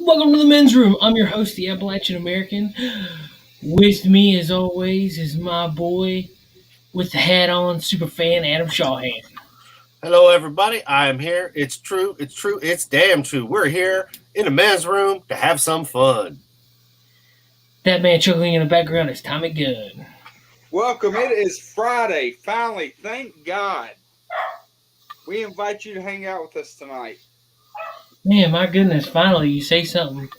Welcome to the men's room. I'm your host, the Appalachian American. With me, as always, is my boy with the hat on, SuperFan Adam Shawhan. Hello, everybody. I am here. It's true. It's true. It's damn true. We're here in the men's room to have some fun. That man chuckling in the background is Tommy Gunn. Welcome. It is Friday. Finally, thank God. We invite you to hang out with us tonight. Man, my goodness, finally you say something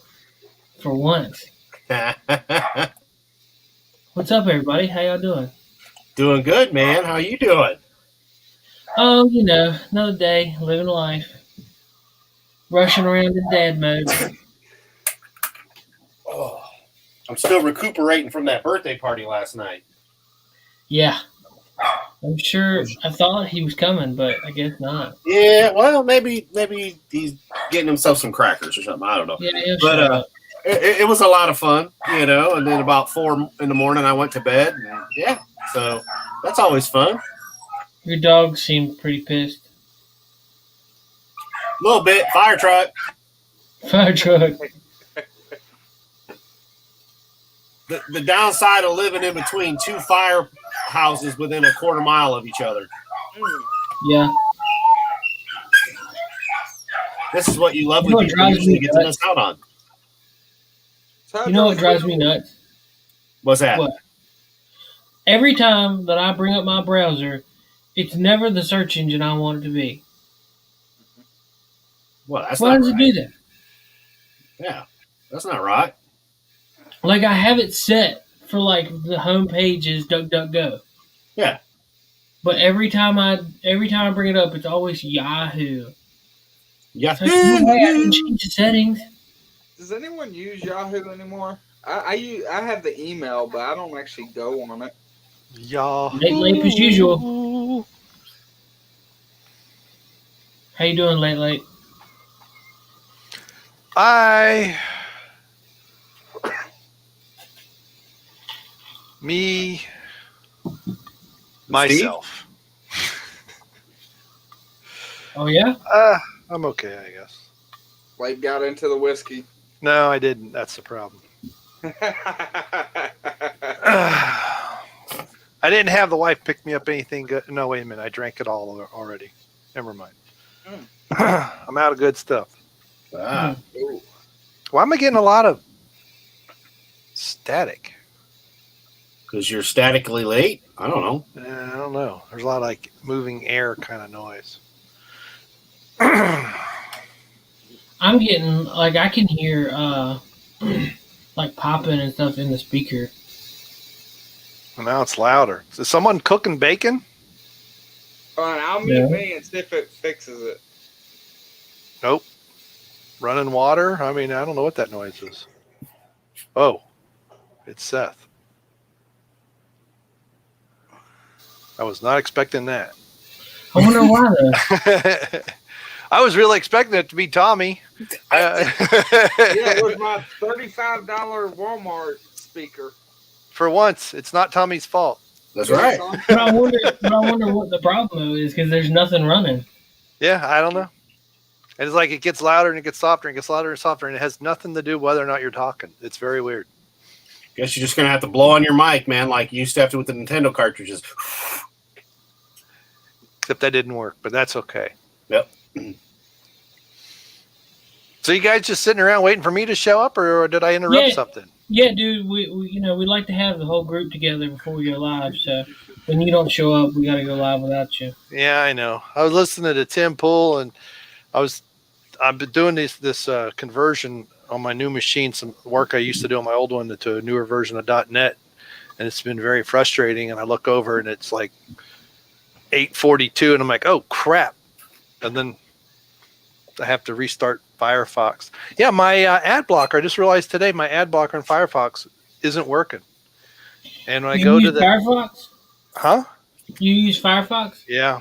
for once. What's up, everybody? How y'all doing? Doing good, man. How you doing? Oh, another day, living life. Rushing around in dad mode. Oh, I'm still recuperating from that birthday party last night. Yeah. I'm sure I thought he was coming, but I guess not. Yeah, well, maybe he's getting himself some crackers or something. I don't know. Yeah, but it was a lot of fun, and then about 4 in the morning I went to bed. And yeah, so that's always fun. Your dog seemed pretty pissed. A little bit. Fire truck. Fire truck. The downside of living in between two firehouses within a quarter mile of each other. Yeah. This is what you lovely people usually get to miss out on. You know what drives me nuts? What's that? What? Every time that I bring up my browser, it's never the search engine I want it to be. Well, that's Why not does right. it do that? Yeah, that's not right. Like, I have it set for, like, the home page is DuckDuckGo. Yeah. But every time I bring it up, it's always Yahoo. Yahoo. So, I can change the settings. Does anyone use Yahoo anymore? I have the email, but I don't actually go on it. Yahoo. Late as usual. How you doing, late? Myself. Oh, yeah? I'm okay, I guess. Blake got into the whiskey. No, I didn't. That's the problem. I didn't have the wife pick me up anything good. No, wait a minute. I drank it all already. Never mind. I'm out of good stuff. Ah. Why am I getting a lot of static? Because you're statically late? I don't know. I don't know. There's a lot of like moving air kind of noise. I'm getting, like, I can hear, like, popping and stuff in the speaker. And now it's louder. Is someone cooking bacon? Fine, I'll mute me and see if it fixes it. Nope. Running water? I mean, I don't know what that noise is. Oh, it's Seth. I was not expecting that. I wonder why, though. I was really expecting it to be Tommy. Yeah, it was my $35 Walmart speaker. For once, it's not Tommy's fault. That's right. But I wonder what the problem is, because there's nothing running. Yeah, I don't know. And it's like it gets louder and it gets softer and it gets louder and softer, and it has nothing to do whether or not you're talking. It's very weird. Guess you're just going to have to blow on your mic, man, like you used to have to with the Nintendo cartridges. Except that didn't work, but that's okay. Yep. So you guys just sitting around waiting for me to show up, or did I interrupt something? Yeah, dude. We we like to have the whole group together before we go live. So when you don't show up, we got to go live without you. Yeah, I know. I was listening to Tim Pool, and I've been doing this conversion on my new machine, some work I used to do on my old one to a newer version of .NET, and it's been very frustrating. And I look over, and it's like 8:42, and I'm like, oh crap! And then I have to restart Firefox. Yeah, my ad blocker. I just realized today my ad blocker in Firefox isn't working. And when I go to the Firefox, You use Firefox? Yeah,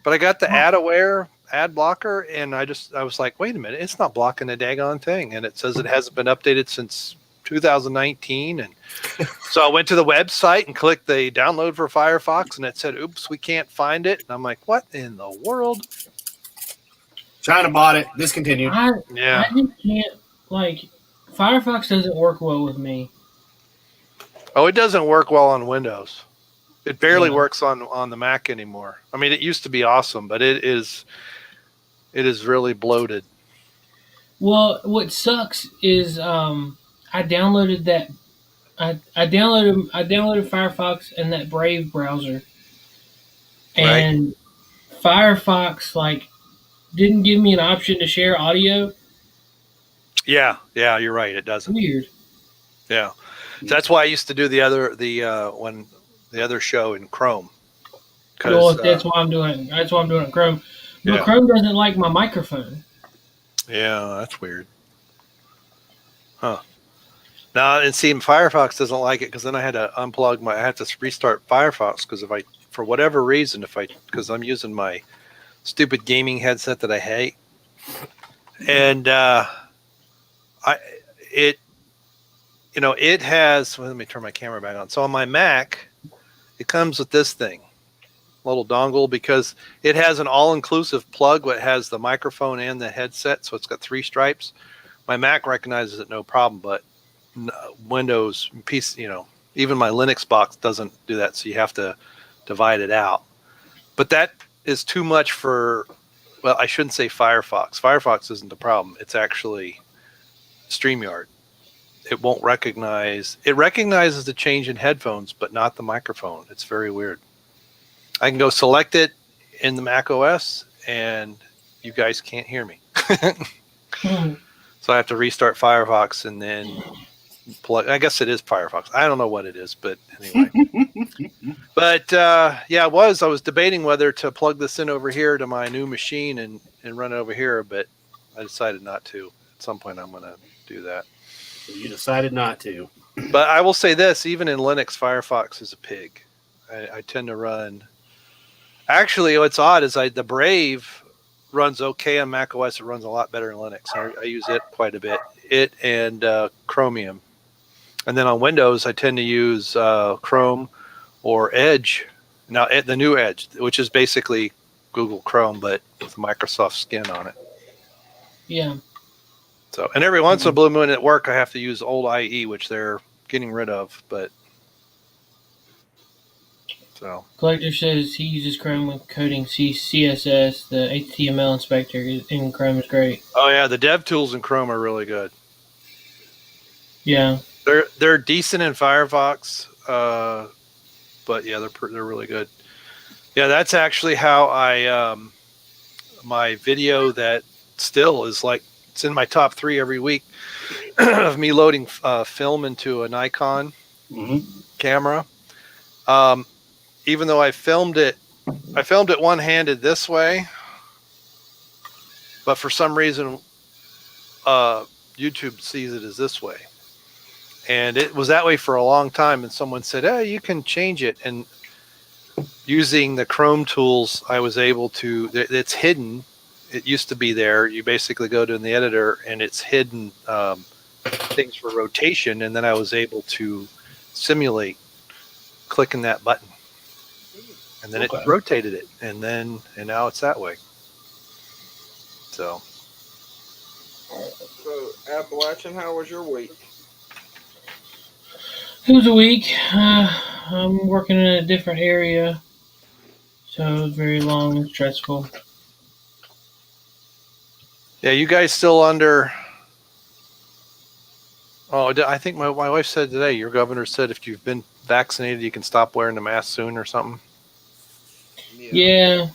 but I got the ad-aware ad blocker, and I was like, wait a minute, it's not blocking the daggone thing, and it says it hasn't been updated since 2019. And so I went to the website and clicked the download for Firefox, and it said, oops, we can't find it. And I'm like, what in the world? China bought it. Discontinued. I just can't like Firefox doesn't work well with me. Oh, it doesn't work well on Windows. It barely Yeah. works on the Mac anymore. I mean, it used to be awesome, but it is really bloated. Well, what sucks is I downloaded that I downloaded Firefox and that Brave browser, Right. and Firefox like didn't give me an option to share audio. Yeah, you're right. It doesn't. Weird. Yeah, so that's why I used to do the other show in Chrome. Well, that's why I'm doing it. That's why I'm doing it in Chrome. But Yeah. Chrome doesn't like my microphone. Yeah, that's weird. Huh. Now, and see, Firefox doesn't like it because then I had to I had to restart Firefox because for whatever reason, because I'm using my stupid gaming headset that I hate, and it has. Well, let me turn my camera back on. So on my Mac, it comes with this thing, little dongle, because it has an all-inclusive plug. What has the microphone and the headset, so it's got 3 stripes. My Mac recognizes it no problem, but Windows PC, even my Linux box doesn't do that. So you have to divide it out. But that is too much for. Well, I shouldn't say Firefox. Firefox isn't the problem. It's actually StreamYard. It won't recognize. It recognizes the change in headphones, but not the microphone. It's very weird. I can go select it in the Mac OS, and you guys can't hear me. So I have to restart Firefox and then plug. I guess it is Firefox. I don't know what it is, but anyway. But I was debating whether to plug this in over here to my new machine and run it over here, but I decided not to. At some point, I'm going to do that. You decided not to. But I will say this: even in Linux, Firefox is a pig. I tend to run. Actually, what's odd is the Brave runs okay on Mac OS. It runs a lot better in Linux. I use it quite a bit. It and Chromium. And then on Windows, I tend to use Chrome or Edge. Now, the new Edge, which is basically Google Chrome, but with Microsoft skin on it. Yeah. So, and every once in a blue moon at work, I have to use old IE, which they're getting rid of. But so Collector says he uses Chrome with coding CSS. The HTML inspector in Chrome is great. Oh yeah, the dev tools in Chrome are really good. Yeah. They're decent in Firefox, but yeah, they're really good. Yeah, that's actually how I my video that still is like it's in my top 3 every week of me loading film into a Nikon camera. Even though I filmed it one-handed this way, but for some reason YouTube sees it as this way. And it was that way for a long time. And someone said, "Hey, you can change it." And using the Chrome tools, I was able to. It's hidden. It used to be there. You basically go to the editor, and it's hidden things for rotation. And then I was able to simulate clicking that button, and then it rotated it, and now it's that way. So, Appalachian, how was your week? It was a week. I'm working in a different area, so it was very long and stressful. yeah, you guys still under? Oh, I think my wife said today. Your governor said if you've been vaccinated, you can stop wearing the mask soon or something. Yeah.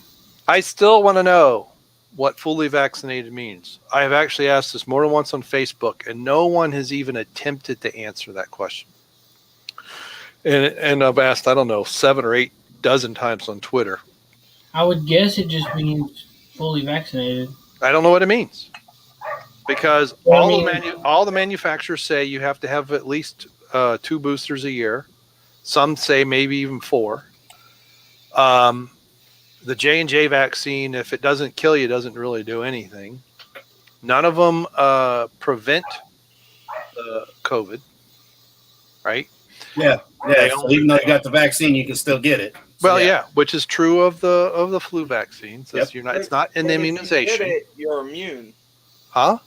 I still want to know what fully vaccinated means. I have actually asked this more than once on Facebook, and no one has even attempted to answer that question. And I've asked, I don't know, 7 or 8 dozen times on Twitter. I would guess it just means fully vaccinated. I don't know what it means. Because all the manufacturers say you have to have at least 2 boosters a year. Some say maybe even 4. The J&J vaccine, if it doesn't kill you, doesn't really do anything. None of them prevent COVID, right? Yeah. So even though you got the vaccine, you can still get it. So, Well, yeah, which is true of the flu vaccine. So Yep. it's not an immunization. If you get it, you're immune. Huh?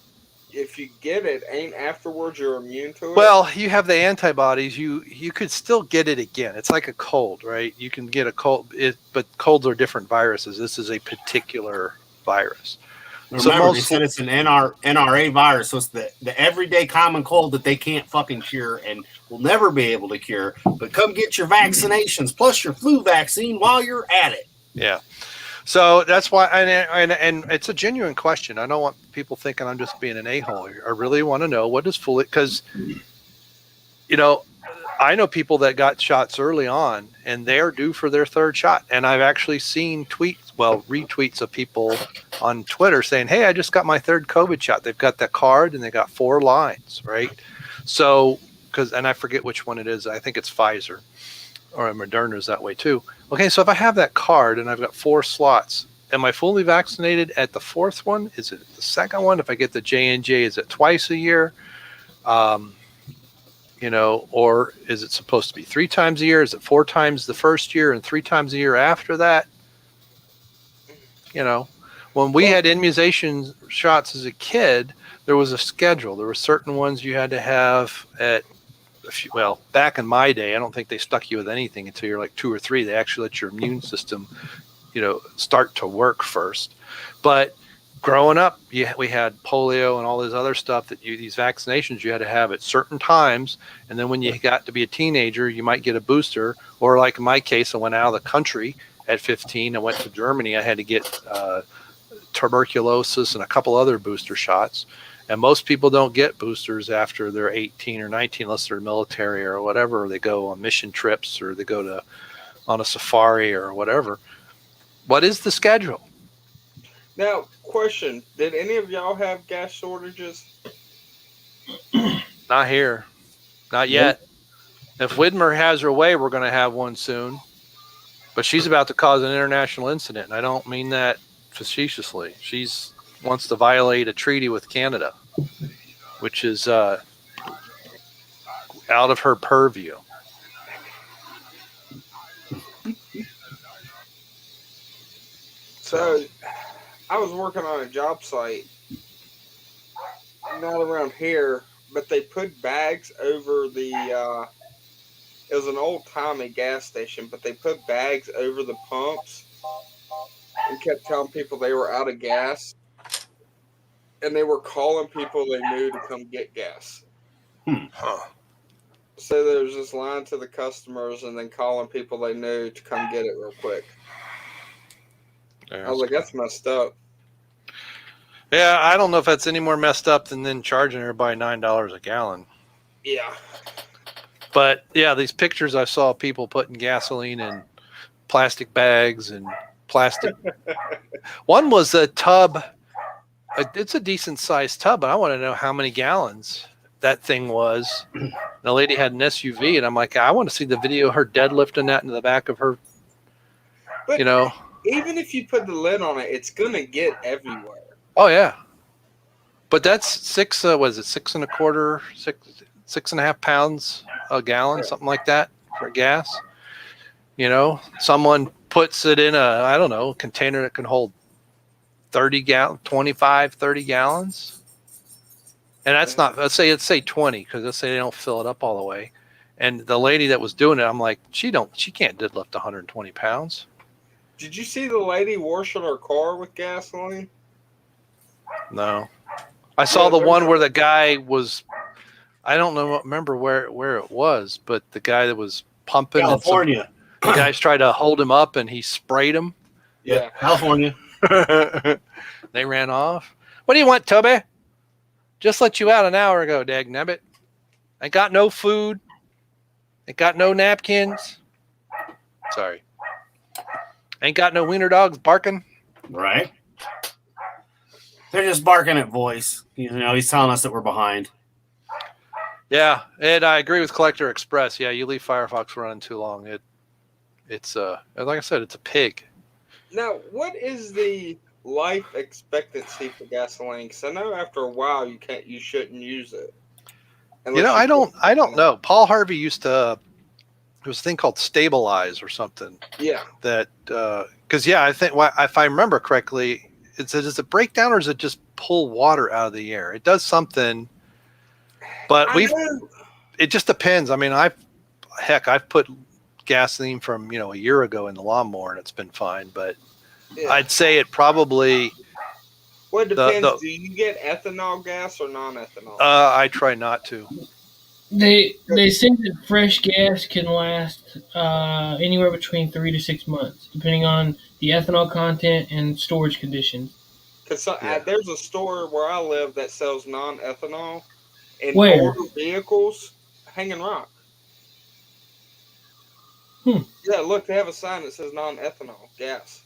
if you get it, ain't afterwards you're immune to it? Well, you have the antibodies. You could still get it again. It's like a cold, right? You can get a cold, but colds are different viruses. This is a particular virus. Remember, they said it's an NRA virus, so it's the everyday common cold that they can't fucking cure and will never be able to cure. But come get your vaccinations plus your flu vaccine while you're at it. Yeah. So that's why, and it's a genuine question. I don't want people thinking I'm just being an a-hole here. I really want to know what is fully, because, you know, I know people that got shots early on and they're due for their third shot. And I've actually seen retweets of people on Twitter saying, hey, I just got my third COVID shot. They've got that card and they got 4 lines, right? So, and I forget which one it is. I think it's Pfizer, or Moderna is that way too. Okay, so if I have that card and I've got 4 slots, am I fully vaccinated at the 4th one? Is it the 2nd one? If I get the J&J, is it twice a year? You know, or is it supposed to be 3 times a year? Is it 4 times the first year and 3 times a year after that? You know, when we had immunization shots as a kid, there was a schedule. There were certain ones you had to have back in my day, I don't think they stuck you with anything until you're like 2 or 3. They actually let your immune system, you know, start to work first. But growing up, we had polio and all this other stuff that these vaccinations you had to have at certain times. And then when you got to be a teenager, you might get a booster. Or like in my case, I went out of the country at 15. I went to Germany. I had to get tuberculosis and a couple other booster shots. And most people don't get boosters after they're 18 or 19 unless they're military or whatever, or they go on mission trips or they go on a safari or whatever. What is the schedule? Now, question, did any of y'all have gas shortages? Not here. Not yet. If Widmer has her way, we're going to have one soon. But she's about to cause an international incident, and I don't mean that facetiously. She's wants to violate a treaty with Canada, which is out of her purview. So, I was working on a job site, not around here, but they put bags over the, it was an old-timey gas station, but they put bags over the pumps and kept telling people they were out of gas. And they were calling people they knew to come get gas. So there was just lying to the customers and then calling people they knew to come get it real quick. I was like, that's messed up. Yeah, I don't know if that's any more messed up than then charging everybody $9 a gallon. Yeah. But yeah, these pictures I saw people putting gasoline in plastic bags and plastic. One was a tub. It's a decent sized tub, but I want to know how many gallons that thing was. The lady had an SUV, and I'm like, I want to see the video of her deadlifting that into the back of her. But you know, even if you put the lid on it, it's gonna get everywhere. Oh yeah, but that's 6 6.25 pounds a gallon, something like that for gas. You know, someone puts it in a container that can hold 30 gallons. And that's not, let's say 20, because let's say they don't fill it up all the way. And the lady that was doing it, I'm like, she can't deadlift 120 pounds. Did you see the lady washing her car with gasoline? No. I saw the one where the guy was, I don't remember where it was, but the guy that was pumping. California. The guys tried to hold him up and he sprayed him. Yeah. California. They ran off. What do you want, Toby? Just let you out an hour ago, dagnabbit. I got no food. I got no napkins. Sorry. Ain't got no wiener dogs barking. Right. They're just barking at voice. You know, he's telling us that we're behind. Yeah, and I agree with Collector Express. Yeah, you leave Firefox running too long. It's like I said, it's a pig. Now, what is the life expectancy for gasoline? Because I know after a while you shouldn't use it. You know, I don't know. Paul Harvey used to. There was a thing called Stabilize or something. Yeah. That because I think if I remember correctly, does it break down or does it just pull water out of the air? It does something, but it just depends. I mean, I've put gasoline from a year ago in the lawnmower and it's been fine, but I'd say it probably. Well, it depends. Do you get ethanol gas or non-ethanol? I try not to. They say that fresh gas can last anywhere between 3 to 6 months, depending on the ethanol content and storage conditions. Because there's a store where I live that sells non-ethanol and Where? older vehicles. Hanging Rock. Yeah, look, they have a sign that says non-ethanol gas.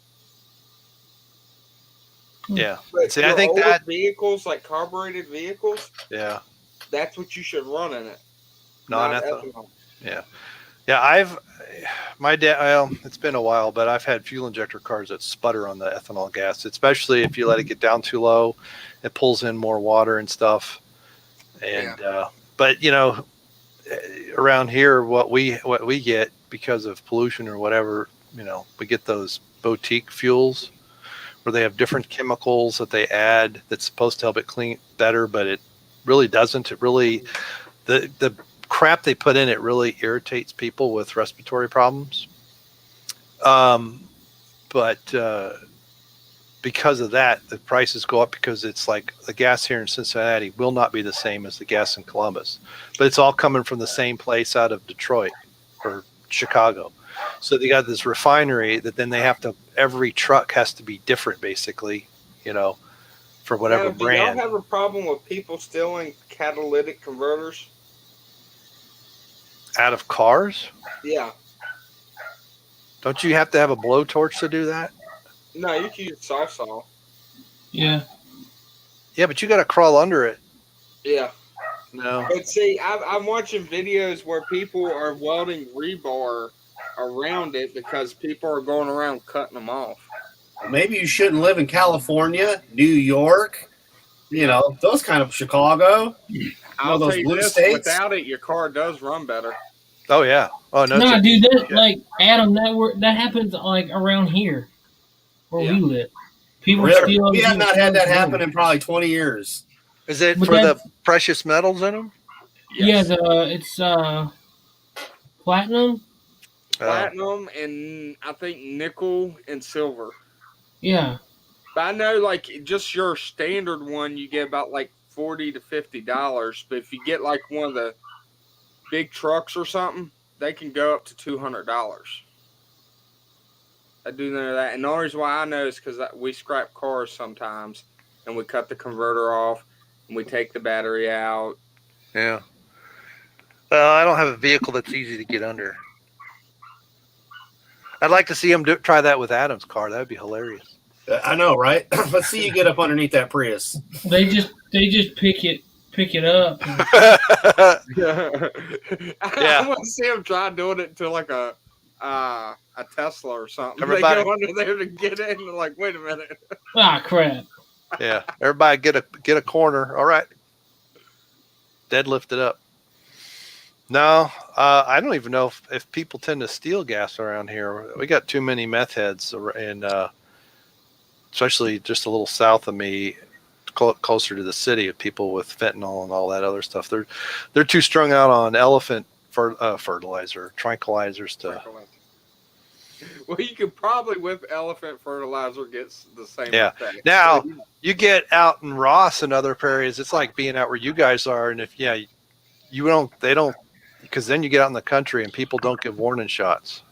Yeah. But See, I think that vehicles, like carbureted vehicles, yeah, that's what you should run in it. Non-ethanol. Yeah. My dad. Well, it's been a while, but I've had fuel injector cars that sputter on the ethanol gas, especially if you let it get down too low. It pulls in more water and stuff. And but around here, what we get because of pollution or whatever, we get those boutique fuels where they have different chemicals that they add that's supposed to help it clean better, but it really doesn't. It really the crap they put in it really irritates people with respiratory problems. But because of that, the prices go up because it's like the gas here in Cincinnati will not be the same as the gas in Columbus, but it's all coming from the same place out of Detroit or Chicago. So they got this refinery that then they have to, every truck has to be different basically, for whatever brand. Do y'all have a problem with people stealing catalytic converters? Out of cars? Yeah. Don't you have to have a blowtorch to do that? No, you can use saw. Yeah. Yeah, but you got to crawl under it. Yeah. No. But see, I'm watching videos where people are welding rebar around it because people are going around cutting them off. Maybe you shouldn't live in California, New York, those kind of Chicago. I'll those tell you blue this, states. without it, your car does run better. Oh yeah. Oh no. No, dude, Adam, that happens like around here where we live. People steal. We have not had that happen in probably 20 years. Is it for the precious metals in them? Yes. Yeah, it's platinum. Platinum and I think nickel and silver. Yeah. But I know, like, just your standard one, you get about like $40 to $50. But if you get like one of the big trucks or something, they can go up to $200. I do know that. And the only reason why I know is because we scrap cars sometimes and we cut the converter off and we take the battery out. Yeah. Well, I don't have a vehicle that's easy to get under. I'd like to see him try that with Adam's car. That would be hilarious. I know, right? Let's see you get up underneath that Prius. They just pick it up. Yeah. I want to see him try doing it to like a Tesla or something. Everybody, they go under there to get in and like, wait a minute. Ah, crap. Yeah. Everybody get a corner. All right. Deadlift it up. No, I don't even know if people tend to steal gas around here. We got too many meth heads, and especially just a little south of me, closer to the city, of people with fentanyl and all that other stuff. They're too strung out on elephant fertilizer, tranquilizers to. Well, you could probably with elephant fertilizer get the same effect. Now you get out in Ross and other areas, it's like being out where you guys are, and if they don't. Because then you get out in the country and people don't give warning shots.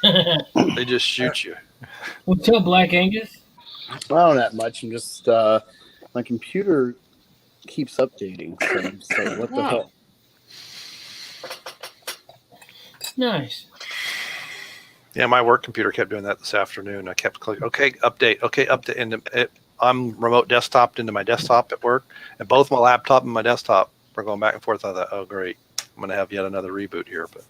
They just shoot you. What's up, Black Angus? I don't have much. I'm just my computer keeps updating. So I'm just like, what the hell? Nice. Yeah, my work computer kept doing that this afternoon. I kept clicking, okay, update, and I'm remote desktop into my desktop at work, and both my laptop and my desktop were going back and forth. I thought, oh great, I'm going to have yet another reboot here. But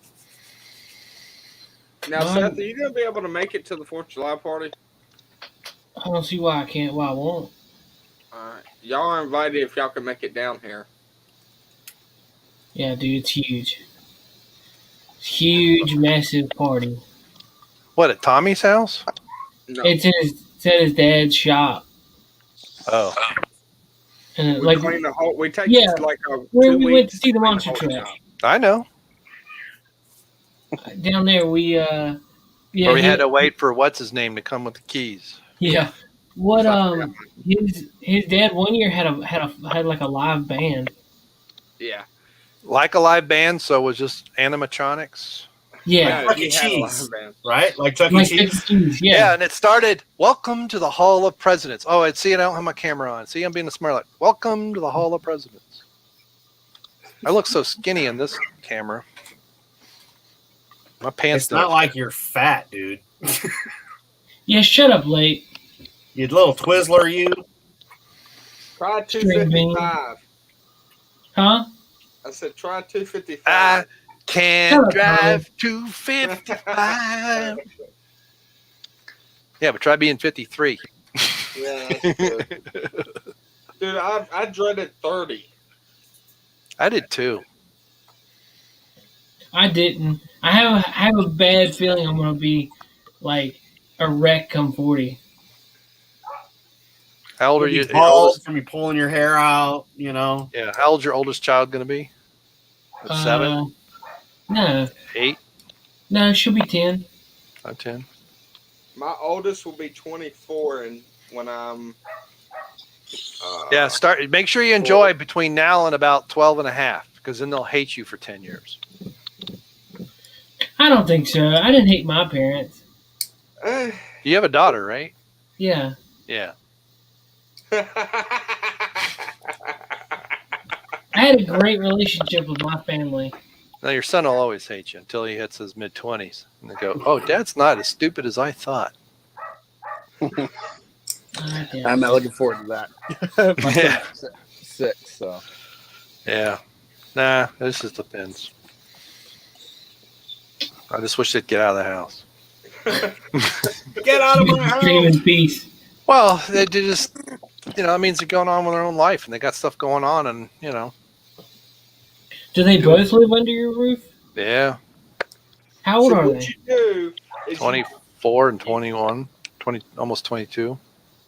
now, Seth, are you going to be able to make it to the 4th of July party? I don't see why I can't. Why I won't. All right, y'all are invited if y'all can make it down here. Yeah, dude, it's huge. It's huge, massive party. What, at Tommy's house? No. It's at his dad's shop. Oh, And We like, clean the whole. We take yeah, like where 2 we weeks went to see the clean monster whole truck shop. I know. down there, we yeah, Or we had to wait for what's his name to come with the keys. yeah. What So I forgot his dad one year had like a live band. Yeah. Like a live band, so it was just animatronics. Yeah, No, Chuck E. he had a live Cheese, band. right? Like Chuck E. like Chuck E. Cheese. Cheese. Yeah. Yeah. And it started, welcome to the Hall of Presidents. Oh, I see, I don't have my camera on. See, I'm being a smart aleck. Welcome to the Hall of Presidents. I look so skinny in this camera. My pants It's not don't like fit. you're fat, dude. Yeah, shut up, late. You little Twizzler, you. Try String bean. 255. Huh? I said try 255. I can't Shut up, drive 255. Yeah, but try being 53. Yeah, that's good. Dude, I dreaded 30. I did too. I didn't. I have a bad feeling I'm gonna be like a wreck come 40. How old are You'll you? be Your bald oldest? from you pulling your hair out, you know. Yeah. How old's your oldest child going to be? 7, No, 8, no, she'll be 10. 10. My oldest will be 24 and when I'm Yeah. Start. Make sure you enjoy between now and about 12 and a half, because then they'll hate you for 10 years. I don't think so. I didn't hate my parents. You have a daughter, right? Yeah. Yeah. I had a great relationship with my family. Now your son will always hate you until he hits his mid-20s, and they go, "Oh, Dad's not as stupid as I thought." I'm not looking forward to that. My Yeah. son's 6, so Yeah. Nah, this just depends. I just wish they'd get out of the house. Get out of my Dream house. in peace. Well, they just, that means they're going on with their own life, and they got stuff going on, and Do they both live under your roof? yeah, How old So are what they? you do is 24 and 21, 20, almost 22,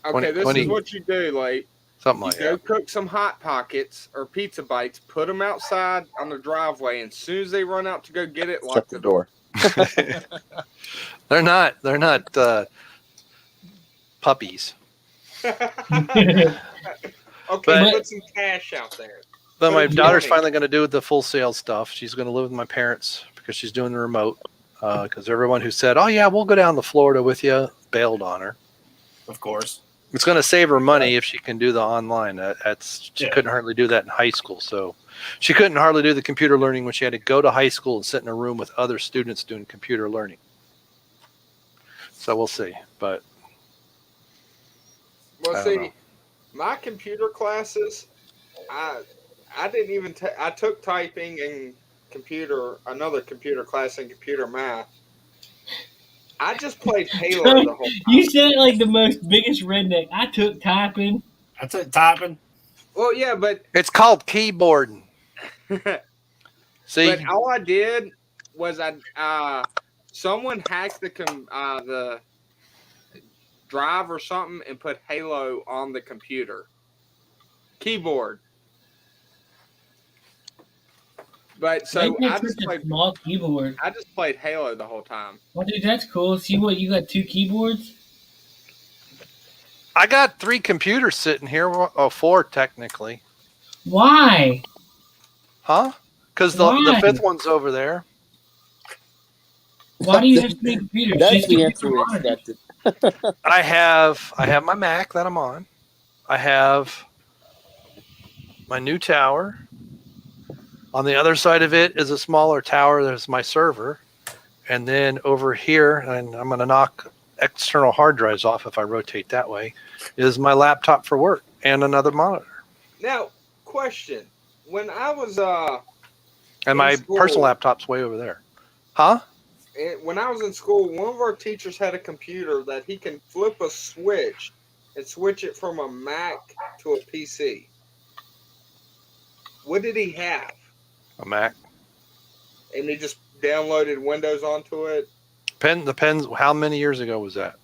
okay, this 20. is what you do, like something you like go that. cook some Hot Pockets or pizza bites, put them outside on the driveway, and as soon as they run out to go get it, lock shut the door. They're not puppies. Okay, But- put some cash out there. But my Put daughter's money. finally going to do the full sale stuff. She's going to live with my parents because she's doing the remote. Because everyone who said, "Oh yeah, we'll go down to Florida with you," bailed on her. Of course. It's going to save her money if she can do the online. She Yeah. couldn't hardly do that in high school, so she couldn't hardly do the computer learning when she had to go to high school and sit in a room with other students doing computer learning. So we'll see, but Well, I don't know. see, my computer classes, I didn't even I took typing and another computer class in computer math. I just played Halo the whole time. You said it like the most biggest redneck. I took typing. That's it, typing. Well, yeah, but it's called keyboarding. See, but all I did was someone hacked the drive or something and put Halo on the computer keyboard. But so They I got just such a played small keyboard. Halo the whole time. Well, dude, that's cool. See what you got? 2 keyboards. I got 3 computers sitting here. 4 technically. Why? Huh? Because the Why? 5th one's over there. Why do you have so many computers? That's Just the get answer we one. expected. I have my Mac that I'm on. I have my new tower. On the other side of it is a smaller tower. There's my server. And then over here, and I'm going to knock external hard drives off if I rotate that way, is my laptop for work and another monitor. Now, question: when I was And in my school- personal laptop's way over there. Huh? when I was in school, one of our teachers had a computer that he can flip a switch and switch it from a Mac to a PC. What did he have? A Mac. And he just downloaded Windows onto it. Depends. How many years ago was that?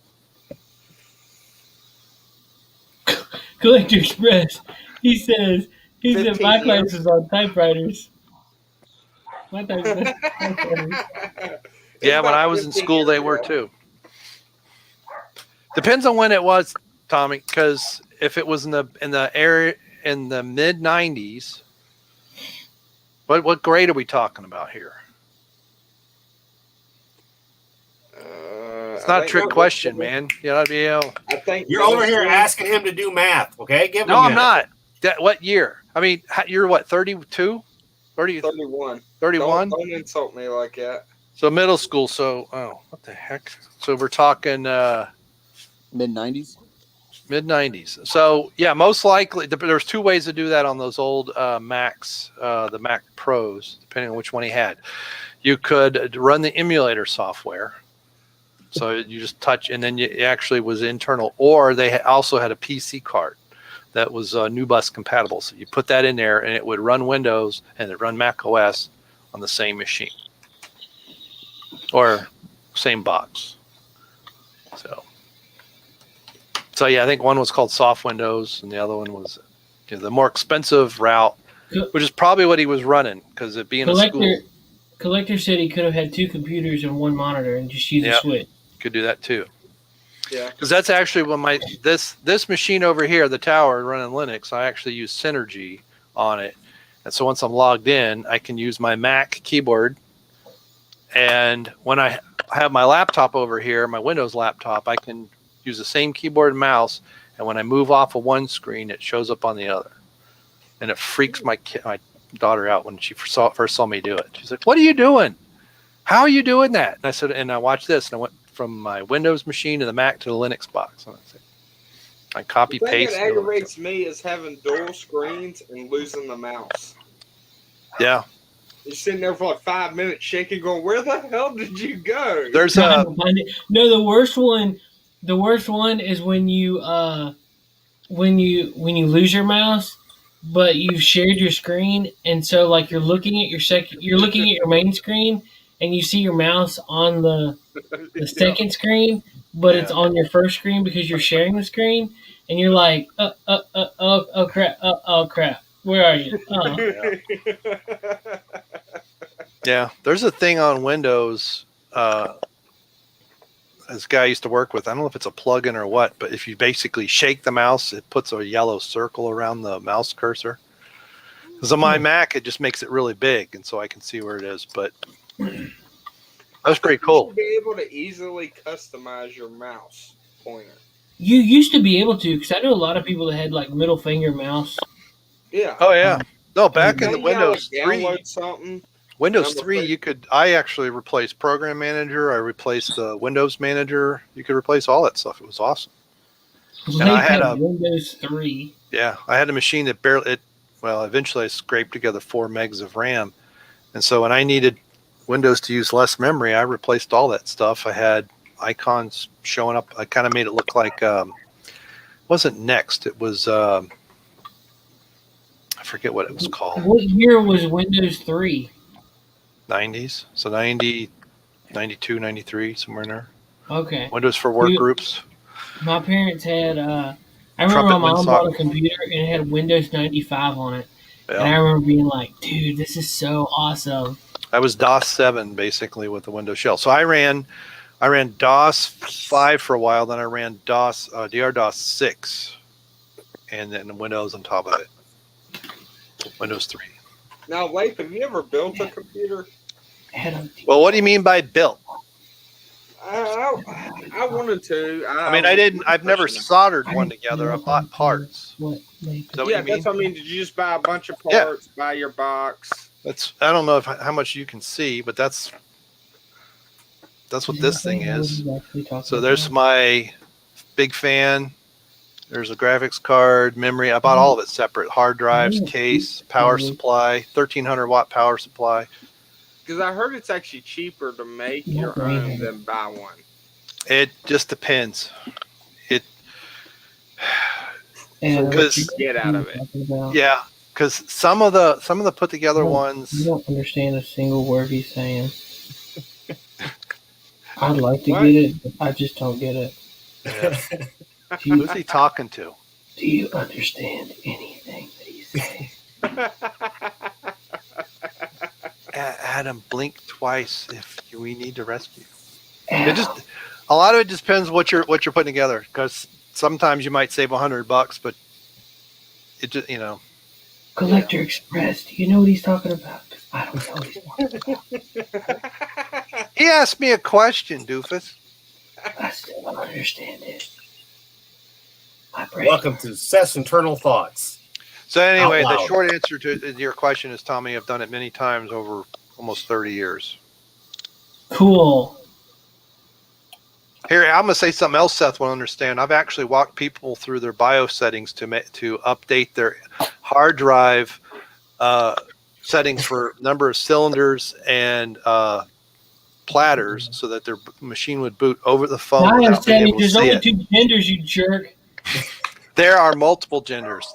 Collector Express. He said 15 my class years. is on typewriters. My class is on typewriters. It's Yeah, when about I was in 15 school, years they were ago. too. Depends on when it was, Tommy. Because if it was in the area in the mid '90s, what grade are we talking about here? It's I not a think trick middle question, school. man. You gotta be able. I think You're middle over here school. asking him to do math, okay? Give him No, a I'm minute. not. What year? I mean, you're what, 32? 31. 31? Don't insult me like that. So middle school. So, what the heck? So we're talking Mid-90s. mid 90s. So yeah, most likely there's two ways to do that on those old Macs, the Mac Pros, depending on which one he had. You could run the emulator software. So you just touch, and then it actually was internal, or they also had a PC card that was new bus compatible. So you put that in there, and it would run Windows and it run Mac OS on the same machine or same box. So yeah, I think one was called Soft Windows, and the other one was the more expensive route, which is probably what he was running because it being a school. Collector said he could have had two computers and one monitor and just use a Yep. switch. Could do that too. Yeah. Because that's actually when this machine over here, the tower running Linux, I actually use Synergy on it. And so once I'm logged in, I can use my Mac keyboard. And when I have my laptop over here, my Windows laptop, I can use the same keyboard and mouse. And when I move off of one screen, it shows up on the other. And it freaks my daughter out when she first saw me do it. She's like, "What are you doing? How are you doing that?" And I said, and I watched this, and I went from my Windows machine to the Mac to the Linux box. And I copy The thing paste. that aggravates me is having dual screens and losing the mouse. Yeah, You're sitting there for like 5 minutes shaking, going, "Where the hell did you go?" there's Trying a to find it. No, the worst one is when you lose your mouse, but you've shared your screen, and so like you're looking at your main screen, and you see your mouse on the second screen, but it's Yeah. on your first screen because you're sharing the screen, and you're like, oh crap, where are you? Oh. Yeah, there's a thing on Windows. This guy I used to work with. I don't know if it's a plugin or what, but if you basically shake the mouse, it puts a yellow circle around the mouse cursor. Because on my Mac, it just makes it really big, and so I can see where it is. But that's pretty cool. You should be able to easily customize your mouse pointer. You used to be able to, because I know a lot of people that had like middle finger mouse. Yeah. Oh yeah. No, back in Now the you gotta, Windows like, 3. download something. Windows Number 3, three. I actually replaced Program Manager. I replaced the Windows Manager. You could replace all that stuff. It was awesome. Late I had had Windows 3. Yeah, I had a machine that eventually I scraped together 4 megs of RAM. And so when I needed Windows to use less memory, I replaced all that stuff. I had icons showing up. I kind of made it look like, it wasn't Next. It was, I forget what it was called. What year was Windows 3? 90s. So 90, 92, 93, somewhere in there. Okay. Windows for work groups. My parents had, I remember my mom bought a computer and it had Windows 95 on it. Yeah. And I remember being like, dude, this is so awesome. I was DOS 7 basically with the Windows shell. So I ran DOS 5 for a while, then I ran DR-DOS 6, and then Windows on top of it. Windows 3. Now, Leif, have you ever built a computer? Well, what do you mean by built? I wanted to. I've never soldered one together. I bought parts. What? Is that what you mean? That's what I mean. Did you just buy a bunch of parts, buy your box? I don't know how much you can see, but that's what this thing is. So there's my big fan. There's a graphics card, memory. I bought all of it separate. Hard drives, case, power supply, 1,300 watt power supply. Because I heard it's actually cheaper to make your own than buy one. It just depends. Because get out of it. Yeah, because some of the put together ones. You don't understand a single word he's saying. I'd like to get it, but I just don't get it. Yeah. Who's he talking to? Do you understand anything that he's saying? Adam, blink twice if we need to rescue. Ow. It just a lot of it just depends what you're putting together, because sometimes you might save $100, but it just Collector Express. Do you know what he's talking about? 'Cause I don't know what he's talking about. He asked me a question, doofus. I still don't understand it. My brain. Welcome to Seth's Internal Thoughts. So anyway, Out the loud. short answer to your question is, Tommy, I've done it many times over almost 30 years. Cool. Here, I'm going to say something else Seth will understand. I've actually walked people through their BIOS settings to update their hard drive settings for number of cylinders and platters so that their machine would boot over the phone Now without being able to there's see only it. 2 genders, you jerk. There are multiple genders.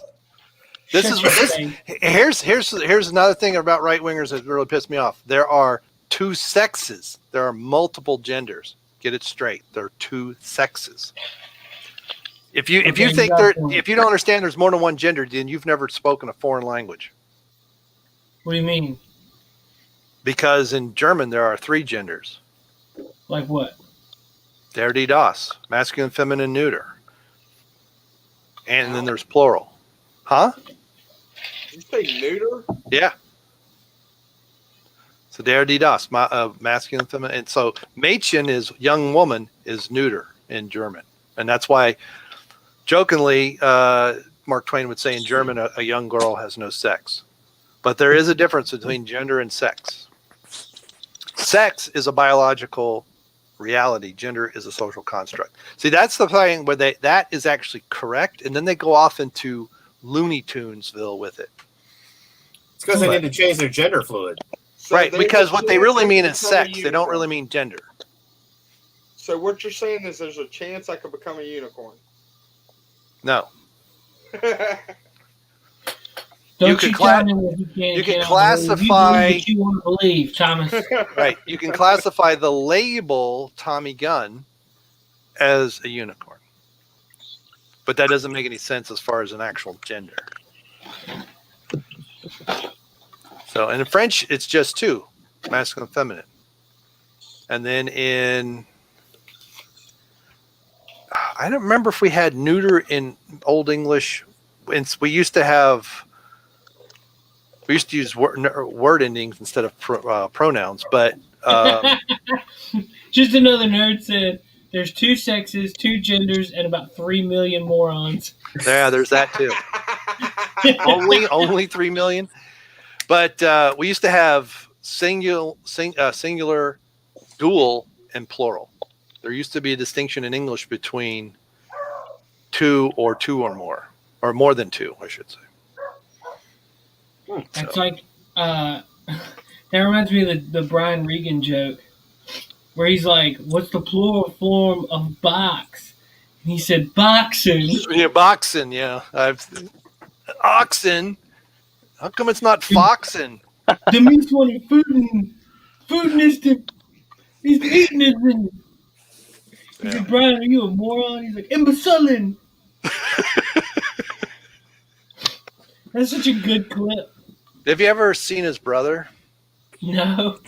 Shut your face. Here's another thing about right wingers that really pissed me off. There are 2 sexes. There are multiple genders. Get it straight. There are 2 sexes. If you don't understand there's more than one gender, then you've never spoken a foreign language. What do you mean? Because in German there are 3 genders. Like what? Der, die, das. Masculine, feminine, neuter. And then there's plural. Huh? Did you say neuter? Yeah. So der, die, das. Masculine, feminine. And so Mädchen is young woman is neuter in German. And that's why, jokingly, Mark Twain would say in German, a young girl has no sex. But there is a difference between gender and sex. Sex is a biological reality. Gender is a social construct. See, that's the thing where that is actually correct, and then they go off into Looney Tunesville with it. It's because they need to change their gender fluid. So Right, there's because a what they chance really I mean could is become a sex. They don't really unicorn. mean gender. So what you're saying is there's a chance I could become a unicorn. No. Don't You could tell me what you can you can cannot classify- believe. You want to believe, Thomas. Right. You can classify the label Tommy Gunn as a unicorn. But that doesn't make any sense as far as an actual gender. So, and in French, it's just 2, masculine and feminine. And then I don't remember if we had neuter in Old English. We used to use word endings instead of pronouns, but Just another nerd said there's 2 sexes, 2 genders, and about 3 million morons. yeah, there's that too. only 3 million. But we used to have singular, dual, and plural. There used to be a distinction in English between 2 or more, or more than 2, I should say. That's like that reminds me of the Brian Regan joke where he's like, "What's the plural form of box?" And he said, "Boxing." Yeah, boxing. Yeah, oxen. How come it's not foxen? The means one of food is the he's eating it. He Yeah. said, "Brian, are you a moron?" He's like, "Imbecilin." That's such a good clip. Have you ever seen his brother? No.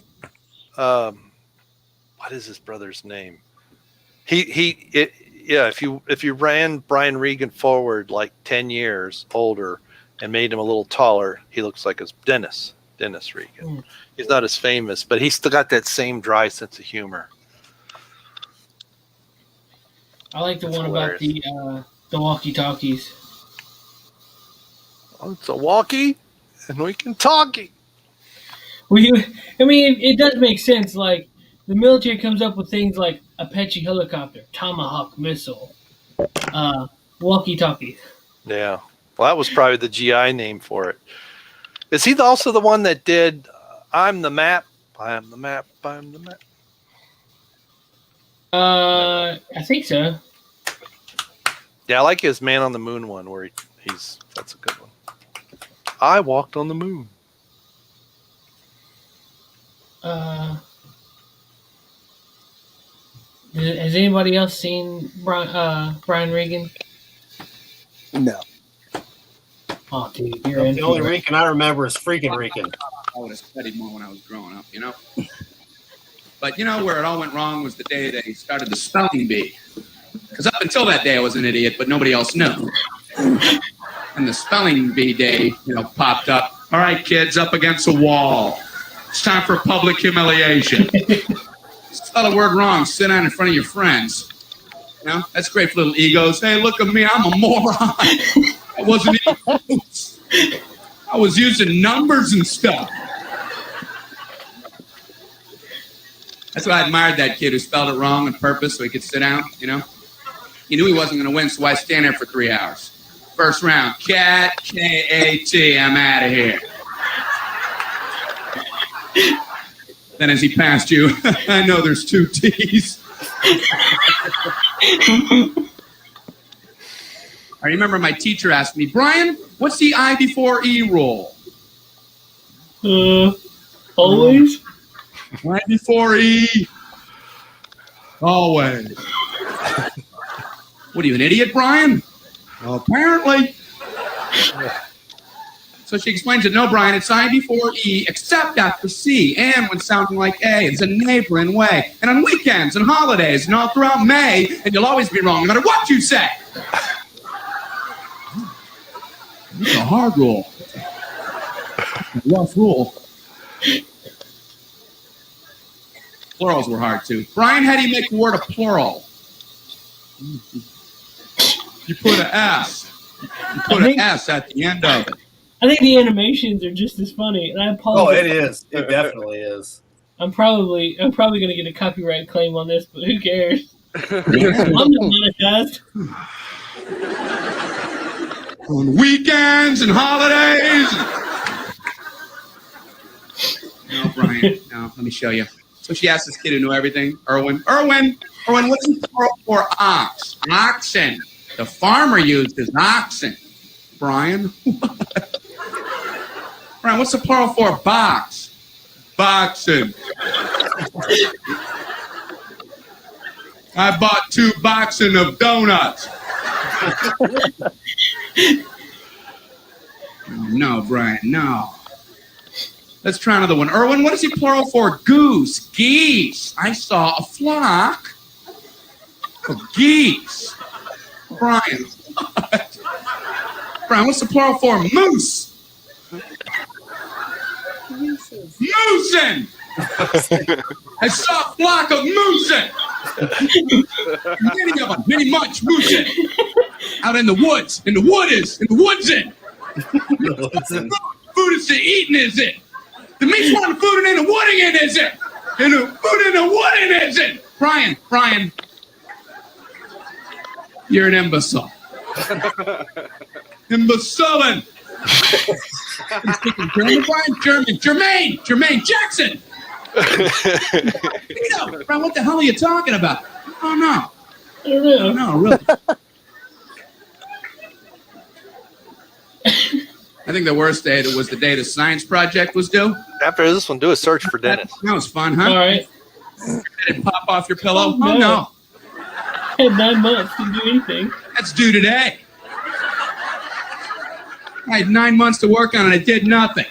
What is his brother's name? If you ran Brian Regan forward like 10 years older and made him a little taller, he looks like his Dennis Regan. He's not as famous, but he's still got that same dry sense of humor. I like the That's one hilarious. about the walkie-talkies. Oh, it's a walkie, and we can talkie. Well, it does make sense. Like, the military comes up with things like Apache helicopter, Tomahawk missile, walkie-talkie. Yeah. Well, that was probably the GI name for it. Is he also the one that did I'm the map, I'm the map, I'm the map? I think so. Yeah, I like his Man on the Moon one where that's a good one. I walked on the moon. Has anybody else seen Brian Regan? No. Oh, dude, you're in The only for it. Rican I remember is freaking Rican. I would have studied more when I was growing up, you know. But you know where it all went wrong was the day they started the spelling bee. Because up until that day, I was an idiot, but nobody else knew. And the spelling bee day, popped up. All right, kids, up against a wall. It's time for public humiliation. Spell a word wrong. Sit down in front of your friends. That's great for little egos. Hey, look at me. I'm a moron. I wasn't even. I was using numbers and stuff. That's why I admired that kid who spelled it wrong on purpose so he could sit down, He knew he wasn't going to win, so why stand there for 3 hours? First round, cat, K-A-T, I'm out of here. Then as he passed you, I know there's 2 T's. I remember my teacher asked me, Brian, what's the I before E rule? Always? I before E. Always. What are you, an idiot, Brian? Well, apparently. So she explains it, no, Brian, it's I before E, except after C, and when sounding like A. It's a neighboring way. And on weekends and holidays and all throughout May, and you'll always be wrong no matter what you say. It's a hard rule. Rough rule. Plurals were hard, too. Brian, how do you make a word a plural? You put an S. You put an S at the end of it. I think the animations are just as funny, and I apologize. Oh, it is. It definitely is. I'm probably going to get a copyright claim on this, but who cares? I'm not monetized. On weekends and holidays. No, Brian. No, let me show you. So she asked this kid who knew everything, Erwin, what's the plural for ox? Oxen. The farmer used his oxen. Brian? Brian, what's the plural for box? Boxing. I bought 2 boxing of donuts. No, Brian, no. Let's try another one. Erwin, what is the plural for goose? Geese. I saw a flock of geese. Brian, what? Brian, what's the plural for moose? Moosin! I saw a flock of moosin! Many of them, many much moosin! Out in the woods, in the woodsin! Food is to eating, is it? The meat's one food and in the wooding in, is it? And the food in the wooding, is it? Brian, you're an imbecile. Imbecilin'! I'm speaking German, Brian? Jermaine Jackson! Brian, what the hell are you talking about? Oh, no. I don't know. No, really. I think the worst day was the day the science project was due. After this one, do a search for Dennis. That was fun, huh? All right. Did it pop off your pillow? Oh, Oh, no. I had 9 months to do anything. That's due today. I had 9 months to work on it. I did nothing.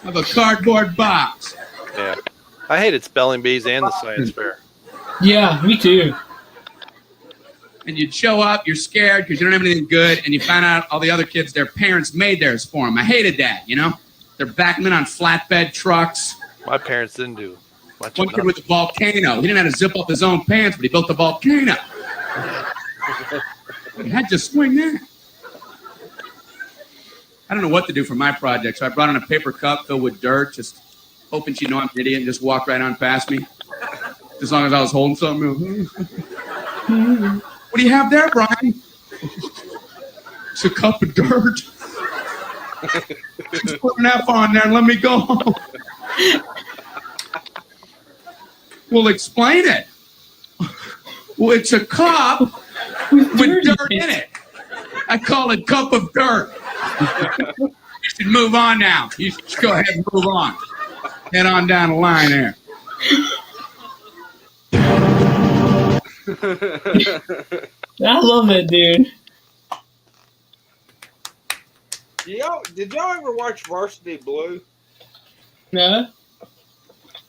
I have a cardboard box. Yeah. I hated spelling bees and the science fair. Yeah, me too. And you'd show up, you're scared because you don't have anything good, and you find out all the other kids, their parents made theirs for them. I hated that, They're backmen on flatbed trucks. My parents didn't do much. One kid with a volcano. He didn't have to zip up his own pants, but he built a volcano. He had to swing that. I don't know what to do for my project, so I brought in a paper cup filled with dirt, just hoping she'd know I'm an idiot and just walk right on past me. As long as I was holding something. What do you have there, Brian? It's a cup of dirt. Just put an F on there and let me go. Well, explain it. Well, it's a cup with dirt in it. I call it cup of dirt. You should move on now. You should go ahead and move on. Head on down the line there. I love it, dude. Did y'all ever watch Varsity Blue? No,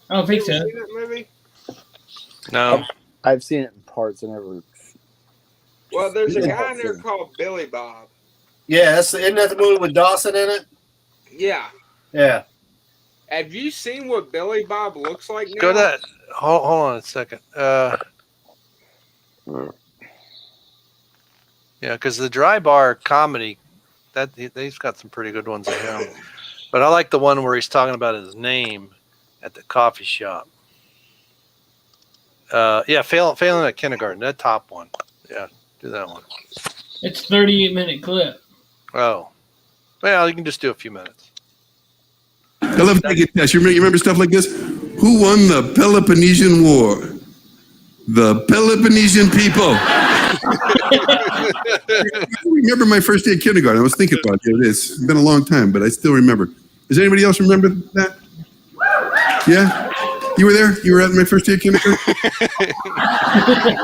I don't think You ever so. seen that movie? No. I've seen it in parts. I never. Well, there's a Yeah. guy in there called Billy Bob. Yeah, isn't that the movie with Dawson in it? Yeah. Yeah. Have you seen what Billy Bob looks like now? Go to that. Hold on a second. Yeah, because the Dry Bar comedy, they've got some pretty good ones of him. But I like the one where he's talking about his name at the coffee shop. Yeah, failing at kindergarten. That top one. Yeah, do that one. It's 38-minute clip. Oh, well, you can just do a few minutes. I love to get test. You remember stuff like this? Who won the Peloponnesian War? The Peloponnesian people. I remember my first day of kindergarten. I was thinking about it. It's been a long time, but I still remember. Does anybody else remember that? Yeah? You were there? You were at my first day of kindergarten?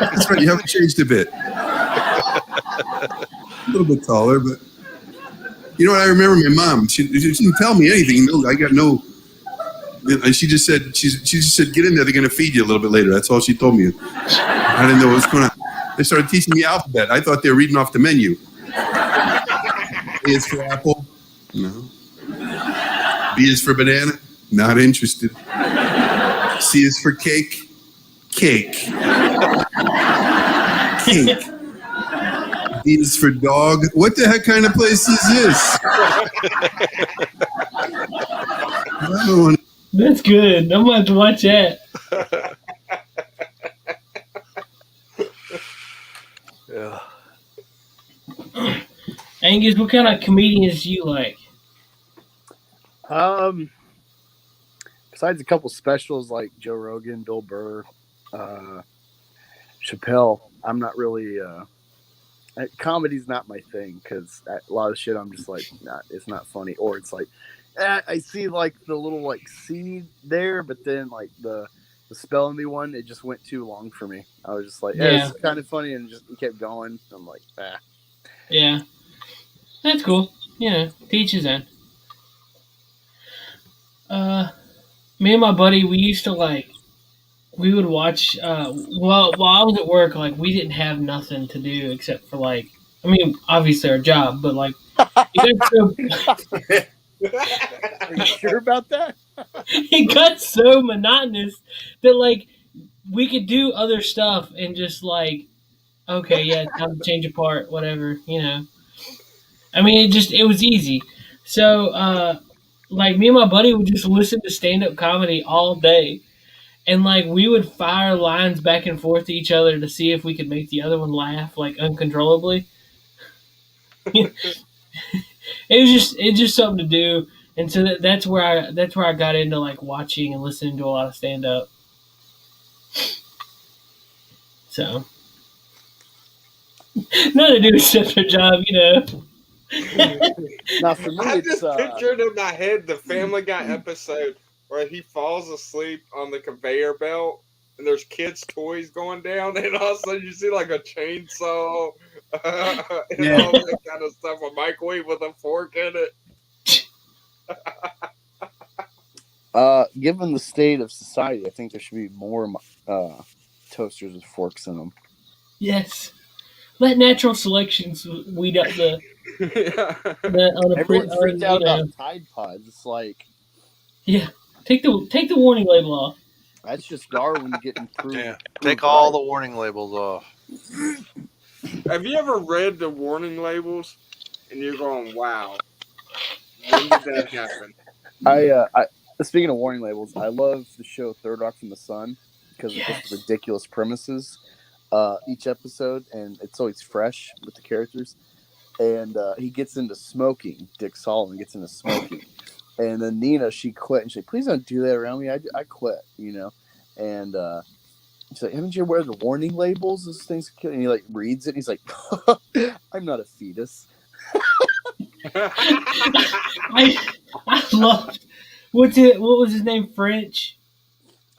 That's right. You haven't changed a bit. A little bit taller, but you know what? I remember my mom. She didn't tell me anything. No, I got no. And she just said, get in there. They're going to feed you a little bit later. That's all she told me. I didn't know what was going on. They started teaching me alphabet. I thought they were reading off the menu. A is for apple. No. B is for banana. Not interested. C is for cake. Cake. Cake. D is for dog. What the heck kind of place is this? I don't want. That's good. I'm gonna have to watch that. Yeah. Angus, what kind of comedians do you like? Besides a couple specials like Joe Rogan, Bill Burr, Chappelle, I'm not really. Comedy's not my thing because a lot of shit I'm just like, nah, it's not funny, or it's like, I see like the little like seed there, but then like the spelling bee one, it just went too long for me. I was just like, yeah, it's kind of funny, and just kept going. I'm like, ah. Yeah, that's cool. Yeah, teach his own. Me and my buddy, we used to we would watch. While I was at work, like we didn't have nothing to do except for I mean, obviously our job, but like, it got so, Are you sure about that? it got so monotonous that like we could do other stuff and just okay, yeah, time to change a part, whatever, you know. I mean, it was easy. So, me and my buddy would just listen to stand-up comedy all day. And, we would fire lines back and forth to each other to see if we could make the other one laugh, uncontrollably. It's just something to do. And so that's where I got into, watching and listening to a lot of stand-up. So. Nothing to do except their job, you know. Now, for me, I just pictured in my head the Family Guy episode where he falls asleep on the conveyor belt and there's kids' toys going down, and all of a sudden you see like a chainsaw and all that kind of stuff, a microwave with a fork in it. Given the state of society, I think there should be more toasters with forks in them. Yes. Let natural selections weed up the Everyone's freaked out about Tide Pods. It's like, yeah, take the warning label off. That's just Darwin getting proved. Yeah, take all the warning labels off. Have you ever read the warning labels and you're going, "Wow, when did that happen?" I speaking of warning labels, I love the show Third Rock from the Sun because of just ridiculous premises. Each episode, and it's always fresh with the characters. And he gets into smoking. Dick Solomon gets into smoking, and then Nina, she quit, and she's like, "Please don't do that around me. I quit," you know. And she's like, "Haven't you read the warning labels? Those things kill." And he reads it. And he's like, "I'm not a fetus." I loved what was his name? French.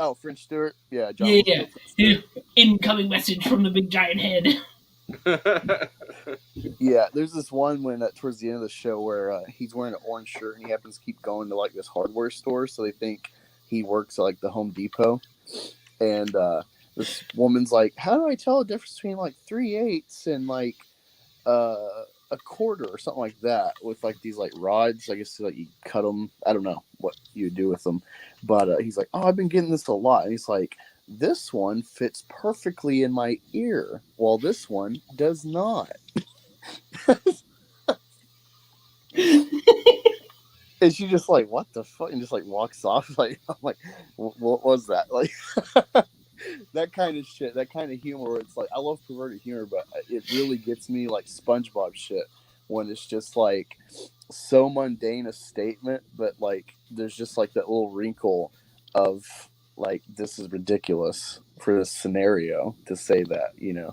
Oh, French Stewart? Yeah, John. Yeah. Incoming message from the big giant head. Yeah, there's this one when towards the end of the show where he's wearing an orange shirt and he happens to keep going to like this hardware store, so they think he works at like the Home Depot. And this woman's like, "How do I tell the difference between like 3/8 and like a quarter or something like that with like these like rods? I guess like you cut them. I don't know what you would do with them, but he's like, "Oh, I've been getting this a lot." And he's like, "This one fits perfectly in my ear, while this one does not." And she just like, "What the fuck?" and just like walks off. Like, I'm like, what was that? Like that kind of shit, that kind of humor. Where it's like, I love perverted humor, but it really gets me like SpongeBob shit when it's just like so mundane a statement, but like there's just like that little wrinkle of like, this is ridiculous for this scenario to say that, you know.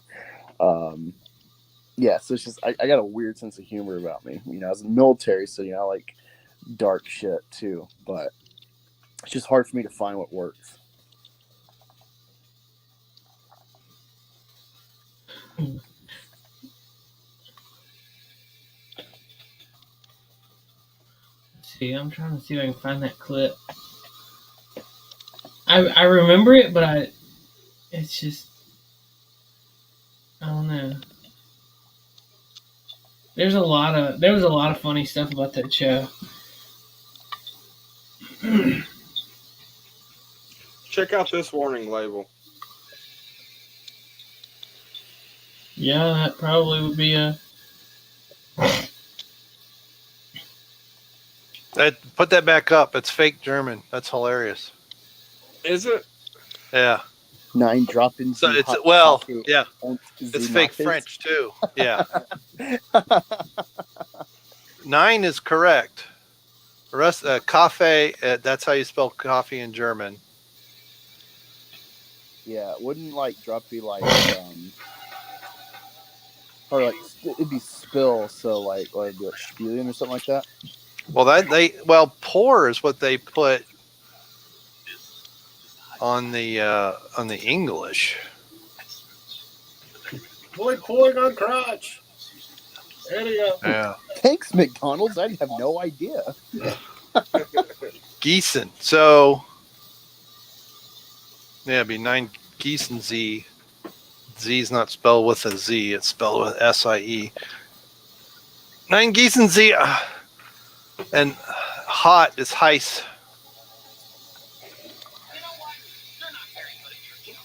Yeah, so it's just I got a weird sense of humor about me. You know, I was in the military, so you know, I like dark shit too, but it's just hard for me to find what works. See, I'm trying to see if I can find that clip. I remember it, but it's just, I don't know. There was a lot of funny stuff about that show. Check out this warning label. Yeah, that probably would be a. Put that back up. It's fake German. That's hilarious. Is it? Yeah. 9 droppings. So it's yeah. It's fake French too. Yeah. 9 is correct. The rest, cafe. That's how you spell coffee in German. Yeah, wouldn't like drop be like or like it'd be spill, so like or it'd be like spielen or something like that. Well, pour is what they put on the English. Boy, pouring on crotch. There you go. Yeah. Thanks, McDonald's. I have no idea. Gießen. So yeah, it'd be 9 Gießen Z. Z is not spelled with a Z. It's spelled with SIE. 9 Gießen Z. And hot is heiß.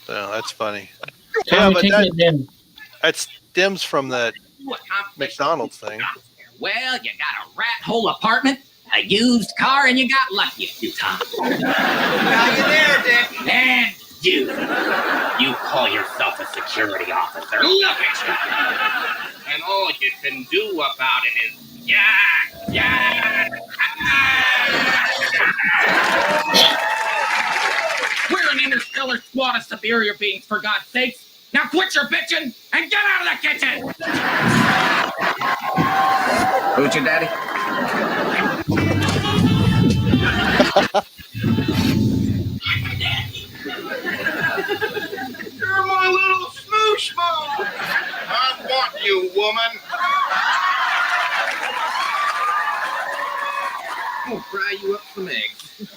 Oh, that's funny. Yeah, but that stems from that McDonald's thing. Well, you got a rat hole apartment, a used car, and you got lucky a few times. Now you there, Dick. And you call yourself a security officer. Look at you. And all you can do about it is yeah. We're an interstellar squad of superior beings, for God's sakes. Now quit your bitching and get out of the kitchen! Who's your daddy? You're my little smoosh ball. I want you, woman. I'll fry you up some eggs.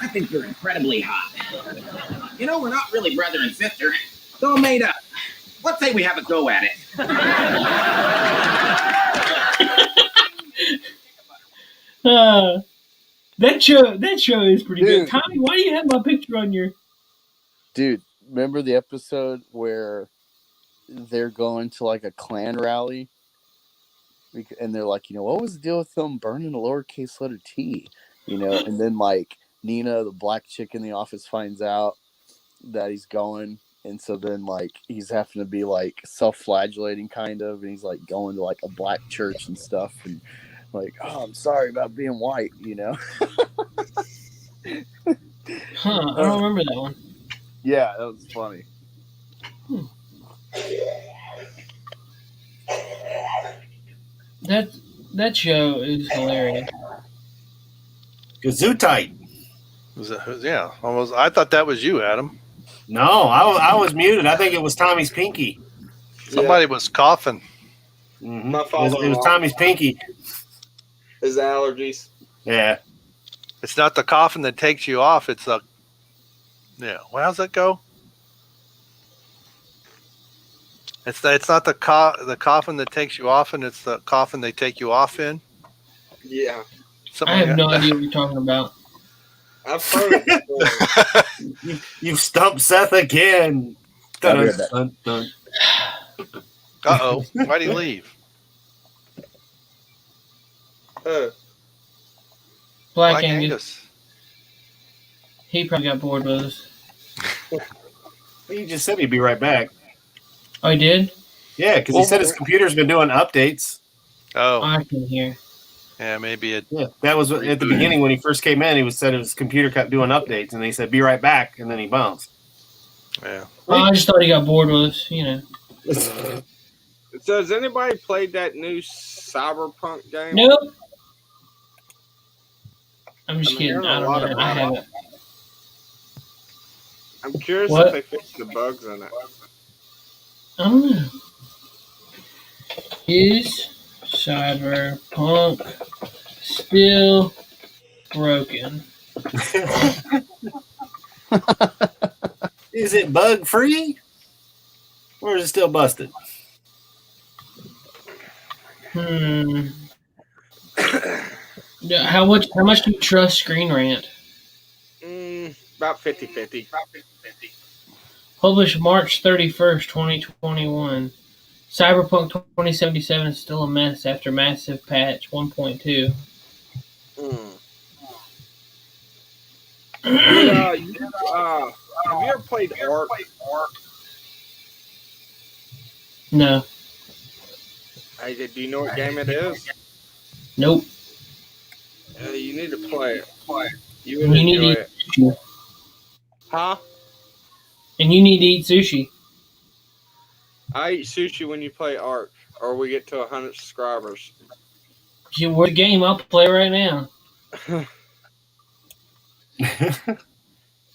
I think you're incredibly hot. You know, we're not really brother and sister. It's all made up. Let's say we have a go at it. That show is pretty good. Tommy, why do you have my picture on your... Dude, remember the episode where they're going to like a Klan rally? And they're like, you know, what was the deal with them burning a lowercase letter T? You know, and then like Nina, the black chick in the office, finds out that he's going, and so then like he's having to be like self-flagellating kind of, and he's like going to like a black church and stuff, and like, oh, I'm sorry about being white, you know. I don't remember that one. Yeah, that was funny. That show is hilarious. Gesundheit. Yeah, almost. I thought that was you, Adam. No, I was muted. I think it was Tommy's pinky. Somebody was coughing. Mhm. My It father-in-law. was Tommy's pinky. His allergies. Yeah. It's not the coffin that takes you off. It's the well, how's that go? It's not the coffin that takes you off, and it's the coffin they take you off in. Yeah, Something I have like no that. idea what you're talking about. I've heard it before. You've stumped Seth again. I'll be right back. Dun, dun. Uh-oh. Why'd he leave? Black Angus. He probably got bored with us. He just said he'd be right back. Oh, he did? Yeah, because he said his computer's been doing updates. Oh, I can hear. yeah, maybe it. Yeah, that was at the beginning when he first came in. He said his computer kept doing updates, and he said, "Be right back," and then he bounced. Yeah. Well, I just thought he got bored with us, you know. So has anybody played that new Cyberpunk game? Nope. I'm just I'm kidding. hearing a I lot don't know. about I it. haven't. I'm curious What? if they fixed the bugs in it. I don't know. Is Cyberpunk still broken? Is it bug free, or is it still busted? Yeah, how much do you trust Screen Rant? About 50-50. Published March 31st, 2021. Cyberpunk 2077 is still a mess after massive patch 1.2. Have you ever played Ark? No. Hey, do you know what game it is? Nope. You need to play it. You You would need enjoy to it. eat sushi. Huh? And you need to eat sushi. I eat sushi when you play Ark, or we get to 100 subscribers. We're the game. I'll play right now.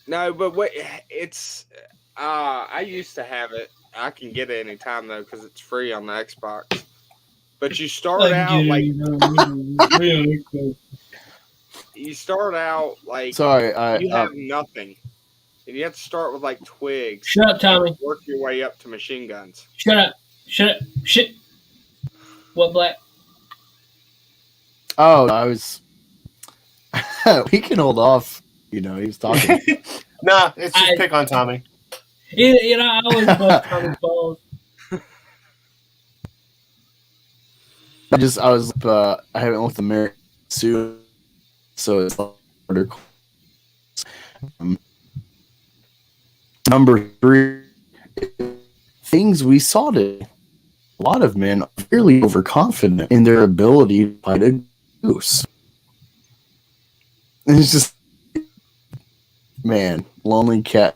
No, but wait, it's I used to have it. I can get it anytime though because it's free on the Xbox. But you start out like Sorry, you have nothing, and you have to start with like twigs. Shut up, Tommy. And work your way up to machine guns. Shut up. Shut up. Shit. What, Black? Oh, I was. We can hold off. You know, he was talking. Nah, it's just pick on Tommy. You know, I always bust Tommy's balls. I haven't looked at Mary Sue, so it's harder. Number 3, things we saw today. A lot of men are fairly overconfident in their ability to fight a goose. And it's just, man, lonely cat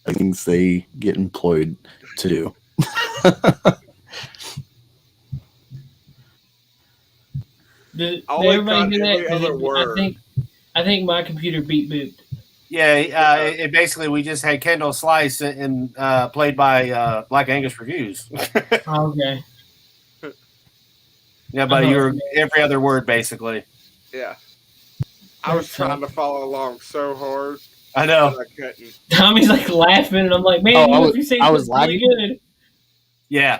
things they get employed to do. Did I'll everybody do every that? 'Cause other word. I think my computer beat boot. Yeah, it basically we just had Kendall Slice and played by Black Angus Reviews. Okay. Yeah, buddy, you were every other word basically. Yeah. I was trying to follow along so hard. I know. But I couldn't. Tommy's like laughing, and I'm like, man, Oh, if you say I was really good. Yeah.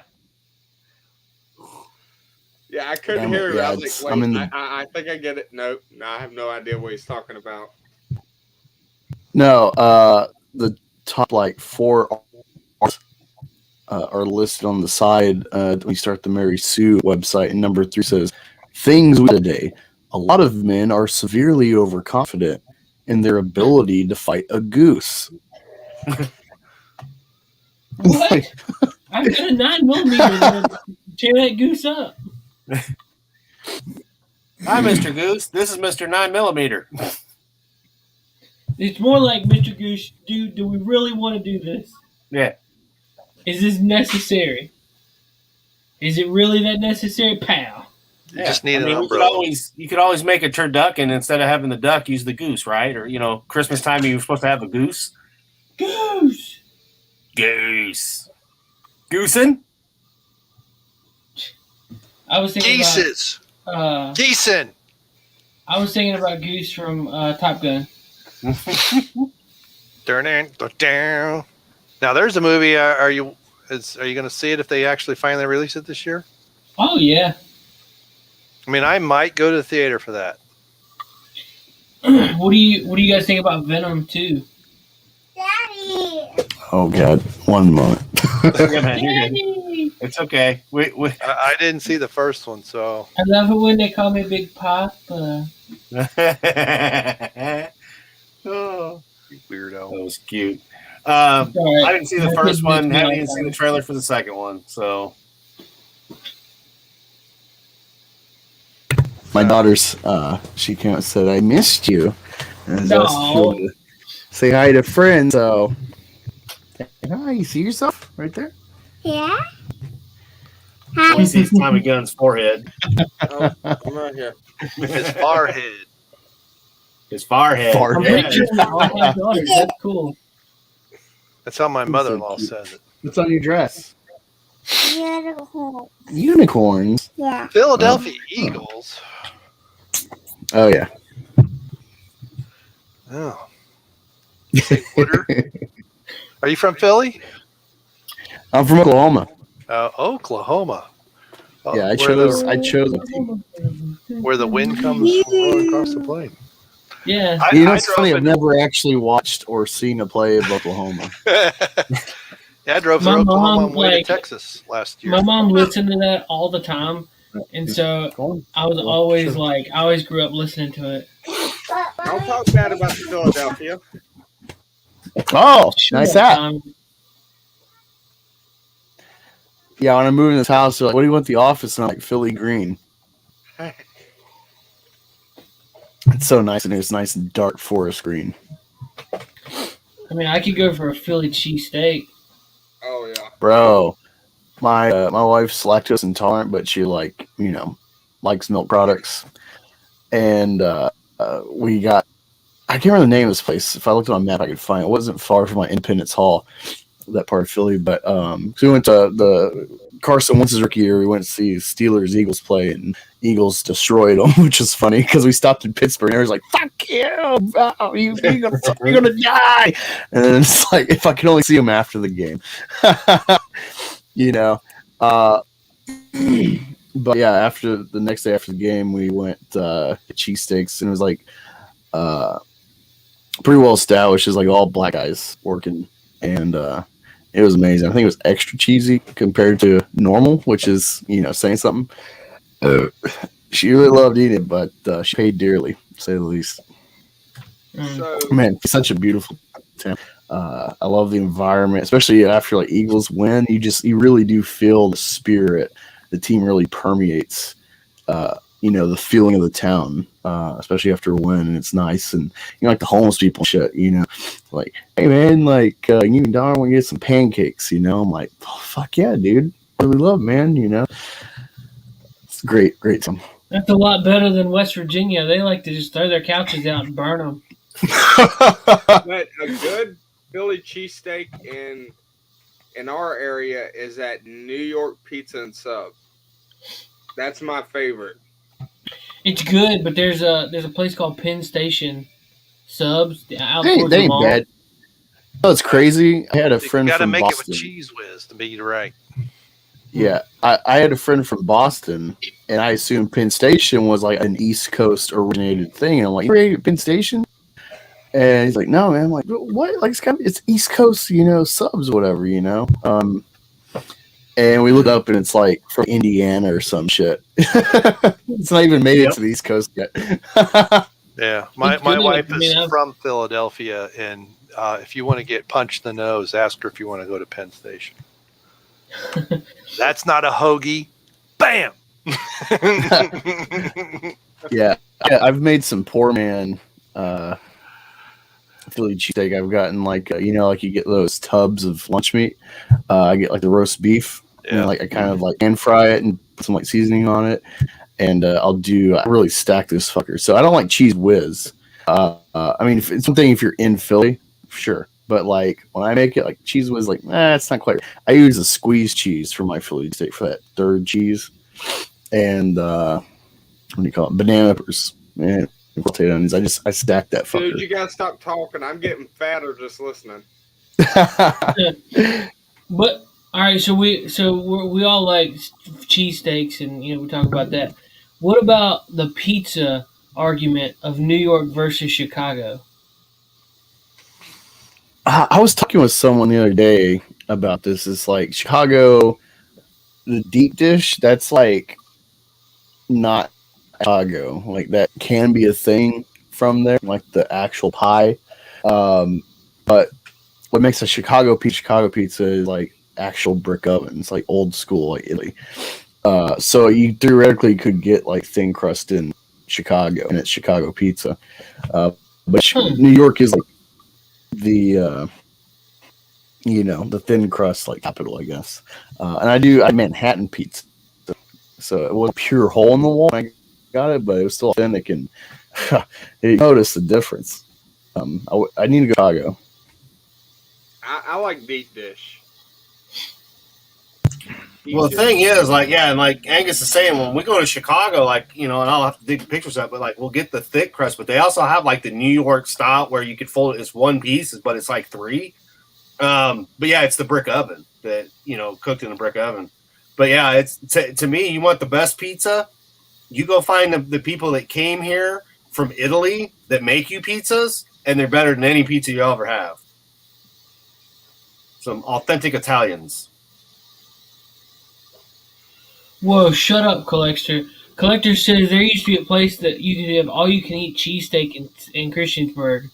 Yeah, I couldn't Damn it, hear him. yeah, I was like, I'm wait, in the- I think I get it. Nope. No, I have no idea what he's talking about. No, the top like 4 are listed on the side when you start the Mary Sue website, and number 3 says things we today. A lot of men are severely overconfident in their ability to fight a goose. What? I've got a 9mm to tear that goose up. Hi, Mr. Goose. This is Mr. 9mm. It's more like, Mr. Goose, dude, do we really want to do this? Yeah. Is this necessary? Is it really that necessary, pal? You just need an you umbrella. could always make a turducken instead of having the duck, use the goose, right? Or Christmas time you were supposed to have a goose. Goose. Goosen? I was thinking Geeses. about Geeson. I was thinking about Goose from Top Gun. Now there's a movie. Are you going to see it if they actually finally release it this year? Oh yeah. I mean, I might go to the theater for that. What do you guys think about Venom 2? Oh God, one moment. Yeah, man, you're good. It's okay. I didn't see the first one, so I love it when they call me Big Papa. Oh, you weirdo. that was cute. All right. I didn't see the My first kids one. make me Haven't all even seen the time. trailer for the second one. So My daughter's she came out and said, "I missed you." And No. to say hi to friends. So hi, you see yourself right there? Yeah. he sees Tommy Gunn's forehead. Oh, I'm right here. His forehead. His forehead. Far- I'm Yeah. pretty sure we all have daughters. That's cool. That's how my mother-in-law says it. What's on your dress? Beautiful. Unicorns. Yeah. Philadelphia Eagles. Oh yeah. Oh. Say Wooder? Are you from Philly? I'm from Oklahoma. Oklahoma. Oh, Yeah, I chose a team. where the wind comes rolling across the plain. Yeah. You know, it's funny. I've never actually watched or seen a play of Oklahoma. Yeah, I drove My through Oklahoma mom, on the way like- to Texas last year. My mom listened to that all the time, and so I was always like, I always grew up listening to it. Don't talk bad about Philadelphia. Oh, nice hat. Um, Yeah, when I moved in this house, they're like, "What do you want the office?" And I'm like, "Philly green." It's so nice, and it's nice and dark forest green. I mean, I could go for a Philly cheesesteak. Oh yeah. Bro, my wife's lactose intolerant, but she likes milk products, and we got. I can't remember the name of this place. If I looked on a map, I could find it. It wasn't far from my Independence Hall, that part of Philly. But so we went to the Carson Wentz's rookie year. We went to see Steelers Eagles play, and Eagles destroyed them, which is funny because we stopped in Pittsburgh and everyone's like, "Fuck you! Oh, you're gonna die!" And then it's like, if I could only see them after the game, you know. But yeah, after the next day after the game, we went to cheesesteaks, and it was like pretty well established. It's like all black guys working, and it was amazing. I think it was extra cheesy compared to normal, which is saying something. She really loved eating it, but she paid dearly, to say the least. So Man, it's such a beautiful town. I love the environment, especially after like Eagles win. You really do feel the spirit. The team really permeates. The feeling of the town, especially after a win, and it's nice. And like the homeless people, and shit. Like, hey man, like you and Don want to get some pancakes. I'm like, oh, fuck yeah, dude. Really love, man. It's great time. That's a lot better than West Virginia. They like to just throw their couches out and burn them. but a good Philly cheesesteak in our area is at New York Pizza and Sub. That's my favorite. It's good, but there's a place called Penn Station Subs out They towards the ain't mall. bad. Oh, it's crazy. I had a friend You got to from make Boston. it with cheese whiz to be right. Yeah, I had a friend from Boston, and I assumed Penn Station was like an East Coast originated thing. And I'm like, "You created Penn Station?" And he's like, "No, man." I'm like, "What? Like it's East Coast, subs, whatever, And we looked up, and it's like from Indiana or some shit. It's not even made it to the East Coast yet. Yeah, my It's good. wife I mean, is from Philadelphia, and if you want to get punched in the nose, ask her if you want to go to Penn Station. That's not a hoagie. Bam! Yeah, I've made some poor man Philly cheesesteak. I've gotten like like you get those tubs of lunch meat. I get like the roast beef. Yeah. Like I kind of like pan fry it and put some like seasoning on it, and I really stack this fucker. So I don't like cheese whiz. I mean, it's one thing if you're in Philly, sure, But like when I make it, like Cheese Whiz, like it's not quite. I use a squeezed cheese for my Philly steak for that third cheese, and what do you call it? Banana peppers and potato onions. I stack that fucker. Dude, you gotta stop talking. I'm getting fatter just listening. But all right, so we all like cheesesteaks, and we talk about that. What about the pizza argument of New York versus Chicago? I was talking with someone the other day about this. It's like Chicago, the deep dish. That's like not Chicago. Like that can be a thing from there, like the actual pie. But what makes a Chicago pizza is like actual brick ovens, like old school, like Italy. So you theoretically could get like thin crust in Chicago, and it's Chicago pizza. But New York is like the the thin crust like capital, I guess. And I Manhattan pizza, so it was pure hole in the wall when I got it, but it was still authentic, and you notice the difference. I need to go to Chicago. I like deep dish. Well, the thing is, like, and like Angus is saying, when we go to Chicago, like, and I'll have to dig pictures up, but like, we'll get the thick crust, but they also have like the New York style where you could fold it as one piece, but it's like three. But yeah, it's the brick oven that, cooked in a brick oven. But yeah, it's to me, you want the best pizza, you go find the people that came here from Italy that make you pizzas, and they're better than any pizza you'll ever have. Some authentic Italians. Whoa, shut up, Collector. Collector says there used to be a place that you could have all-you-can-eat cheesesteak in Christiansburg.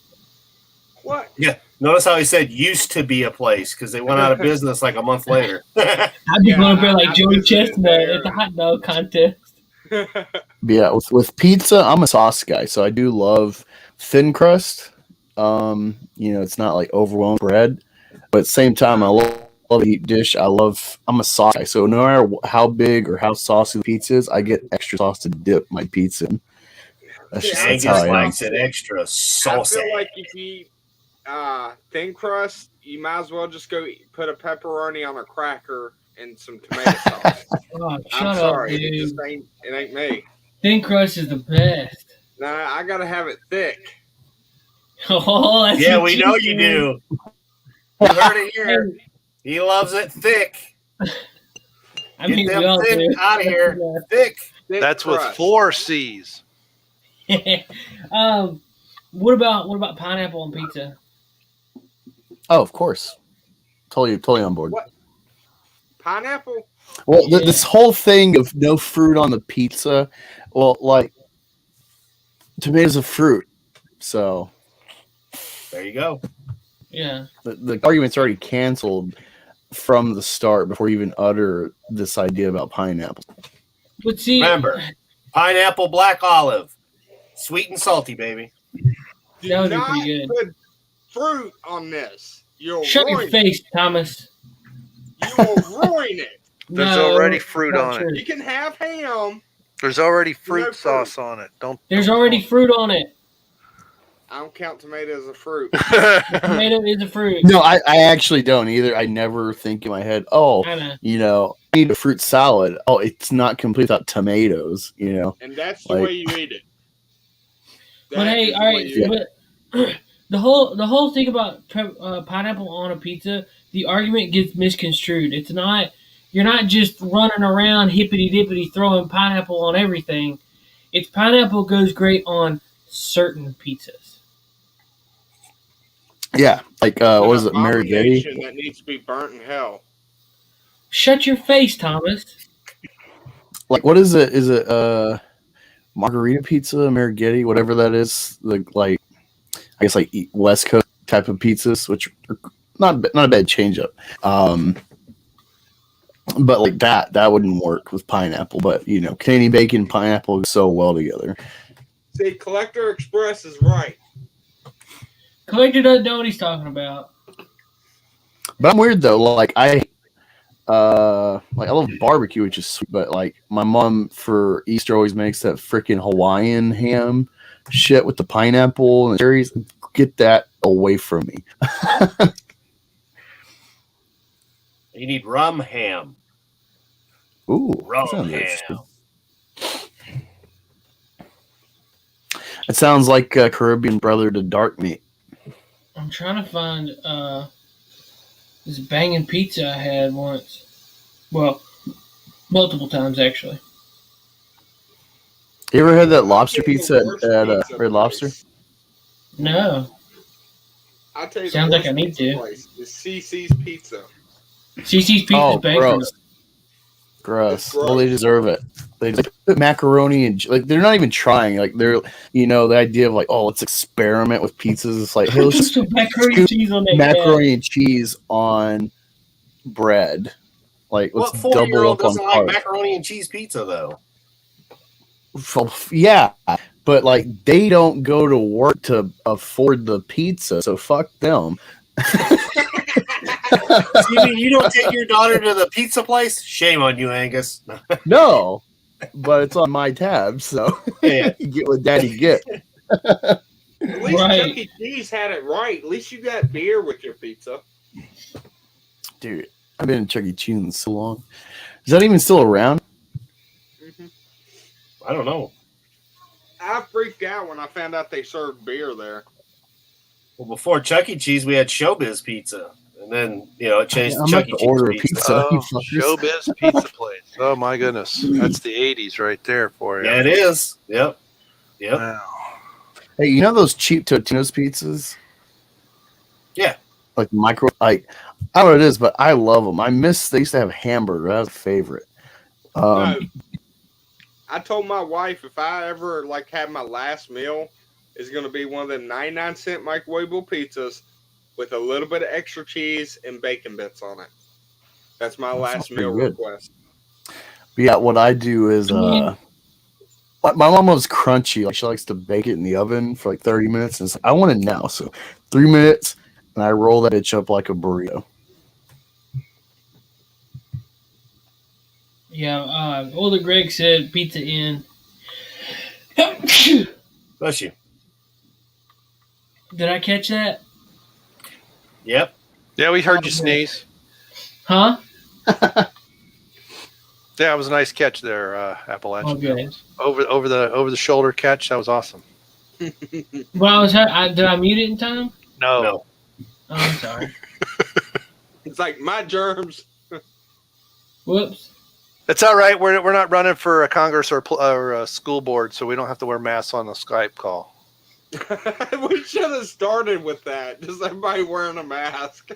What? Yeah. Notice how he said used to be a place because they went out of business like a month later. I'd be going up there like Joey Chestnut at the hot dog contest. Yeah, with pizza, I'm a sauce guy, so I do love thin crust. It's not like overwhelming bread, but at the same time, I love deep dish. I'm a sauce guy, so no matter how big or how saucy the pizza is, I get extra sauce to dip my pizza in. That's how I likes it extra saucy. I feel like if you eat thin crust, you might as well just go put a pepperoni on a cracker and some tomato sauce. Oh, I'm sorry, it ain't me. Thin crust is the best. Nah, I gotta have it thick. Oh, that's yeah, we know you do. You heard it here. He loves it thick. I mean, we all thin do. Out of here, thick. That's with 4 C's. What about pineapple on pizza? Oh, of course. Totally on board. What? Pineapple? Well, this whole thing of no fruit on the pizza, well, like tomatoes are fruit, so there you go. Yeah, the argument's already canceled from the start before you even utter this idea about pineapple. But see, remember, pineapple, black olive, sweet and salty, baby. That would be pretty good. Put fruit on this. Shut your face, Thomas. You will ruin it. There's already fruit on it. You can have ham. There's already fruit sauce on it. There's already fruit on it. I don't count tomato as a fruit. Tomato is a fruit. No, I actually don't either. I never think in my head, I need a fruit salad. Oh, it's not complete without tomatoes, And that's the way you eat it. But hey, all right. But the whole thing about pineapple on a pizza, the argument gets misconstrued. It's not. You're not just running around hippity dippity throwing pineapple on everything. It's pineapple goes great on certain pizzas. Yeah, like what is it, Marighetti? That needs to be burnt in hell. Shut your face, Thomas. Like, what is it? Is it margarita pizza, Marighetti, whatever that is? Like I guess like West Coast type of pizzas, which are not a bad change up. But like that wouldn't work with pineapple. But Canadian bacon and pineapple go so well together. See, Collector Express is right. Collector doesn't know what he's talking about. But I'm weird though. Like I love barbecue, which is sweet. But like my mom for Easter always makes that freaking Hawaiian ham shit with the pineapple and the cherries. Get that away from me. You need rum ham. Ooh, Rum that sounds ham. interesting. It sounds like a Caribbean brother to dark meat. I'm trying to find this banging pizza I had once. Well, multiple times actually. You ever had that lobster The pizza worst at pizza Red Lobster? place. No, I'll tell you, Sounds the like worst I need pizza to. place is CC's Pizza. CC's Pizza's Oh, bankrupt. gross. It's Well, they gross. deserve it. They just put macaroni and like they're not even trying. Like they're the idea of like, oh, let's experiment with pizzas. It's like, hey, let's just Some macaroni and cheese on that macaroni and cheese on bread. Like, let's What double 4-year-old up on doesn't like carbs. macaroni and cheese pizza though? Yeah, but like they don't go to work to afford the pizza, so fuck them. So you mean you don't take your daughter to the pizza place? Shame on you, Angus. No, but it's on my tab, so Yeah. you get what daddy get. At least Right. Chuck E. Cheese had it right. At least you got beer with your pizza. Dude, I've been in Chuck E. Cheese in so long. Is that even still around? I don't know. I freaked out when I found out they served beer there. Well, before Chuck E. Cheese, we had Showbiz Pizza, and then it changed I'm to Chuck about E. to Cheese order a pizza. pizza. Oh, Showbiz Pizza Place. Oh my goodness, that's the '80s right there for you. Yeah, it is. Yep. Wow. Hey, you know those cheap Totino's pizzas? Yeah. Like micro, like I don't know what it is, but I love them. They used to have hamburger. That was a favorite. No, I told my wife if I ever have my last meal, it's gonna be one of the 99-cent microwavable pizzas with a little bit of extra cheese and bacon bits on it. That's my last pretty meal good. request. But yeah, what I do is my mom loves crunchy. Like she likes to bake it in the oven for like 30 minutes. And it's like, I want it now. So 3 minutes, and I roll that bitch up like a burrito. Yeah, Older Greg said Pizza Inn. Bless you. Did I catch that? Yep. Yeah, we heard you sneeze. Huh? Yeah, it was a nice catch there, Appalachian. Okay. Over the shoulder catch. That was awesome. Well, did I mute it in time? No. Oh, I'm sorry. It's like my germs. Whoops. It's all right. We're not running for a Congress or a school board, so we don't have to wear masks on the Skype call. We should have started with that. Just everybody wearing a mask.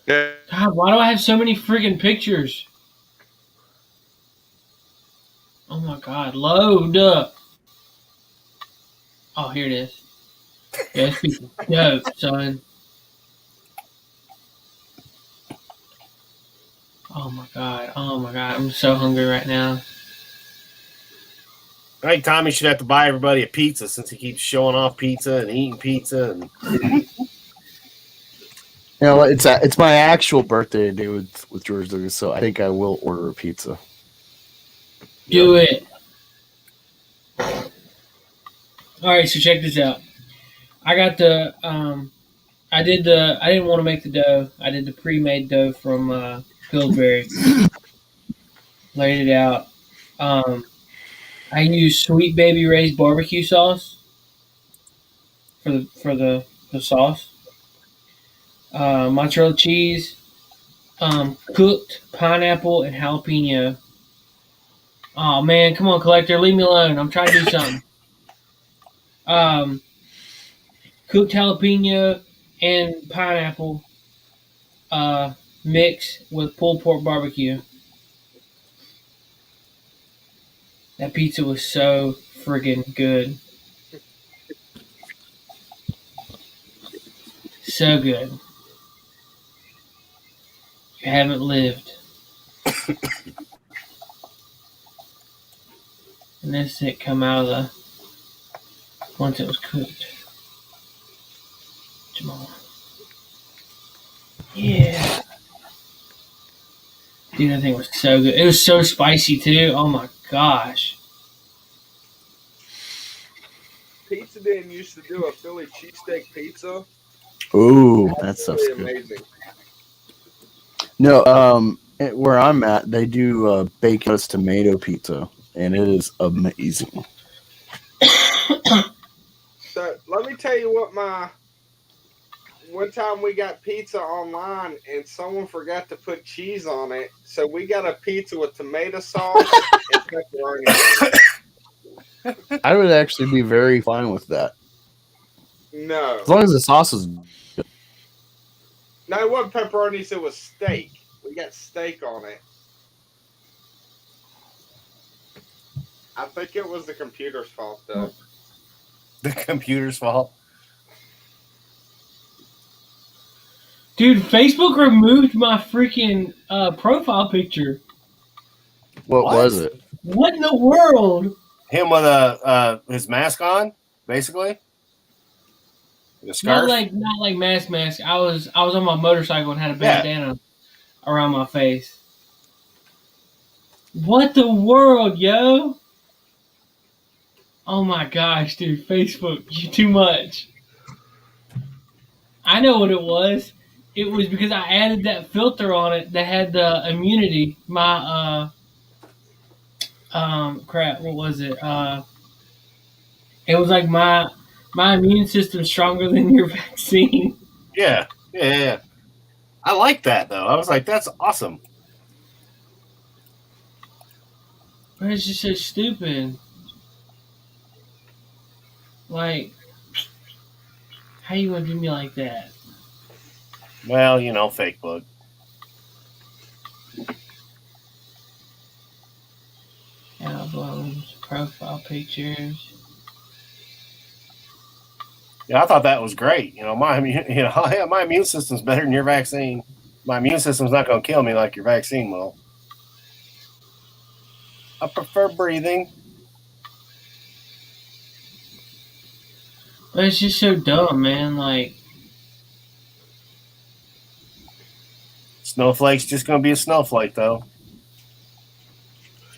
Yeah. God, why do I have so many freaking pictures? Oh my God, load up. Oh, here it is. Yeah, it's freaking dope, son. Oh my God, I'm so hungry right now. I think Tommy should have to buy everybody a pizza since he keeps showing off pizza and eating pizza. And It's my actual birthday today with George Lucas, so I think I will order a pizza. Do it. All right, so check this out. I got the I didn't want to make the dough. I did the pre-made dough from Pillsbury. Laid it out. I used Sweet Baby Ray's barbecue sauce for the sauce. Mozzarella cheese, cooked pineapple and jalapeno. Oh man, come on, collector, leave me alone. I'm trying to do something. Cooked jalapeno and pineapple mix with pulled pork barbecue. That pizza was so friggin' good. So good. You haven't lived. And this it come out of the once it was cooked. Jamal. Yeah. Dude, that thing was so good. It was so spicy too. Oh my gosh. London used to do a Philly cheesesteak pizza. Ooh, that stuff's Absolutely good. amazing. No, where I'm at, they do bacon lettuce tomato pizza, and it is amazing. So let me tell you what one time we got pizza online and someone forgot to put cheese on it. So we got a pizza with tomato sauce and pepperoni on it. I would actually be very fine with that, No. as long as the sauce is. No, it wasn't pepperonis, it was steak. We got steak on it. I think it was the computer's fault, though. The computer's fault. Dude, Facebook removed my freaking profile picture. What was it? What in the world? Him with his mask on, basically. The scarf. Not like mask. I was on my motorcycle and had a bandana around my face. What the world, yo? Oh my gosh, dude, Facebook, you too much. I know what it was. It was because I added that filter on it that had the immunity. My crap, what was it? It was like my immune system's stronger than your vaccine. Yeah. I like that though. I was like, that's awesome. But it's just so stupid. Like, how you gonna do me like that? Well, Facebook. Albums, profile pictures. Yeah, I thought that was great. My immune system's better than your vaccine. My immune system's not going to kill me like your vaccine will. I prefer breathing. But it's just so dumb, man. Like, Snowflake's just going to be a snowflake, though.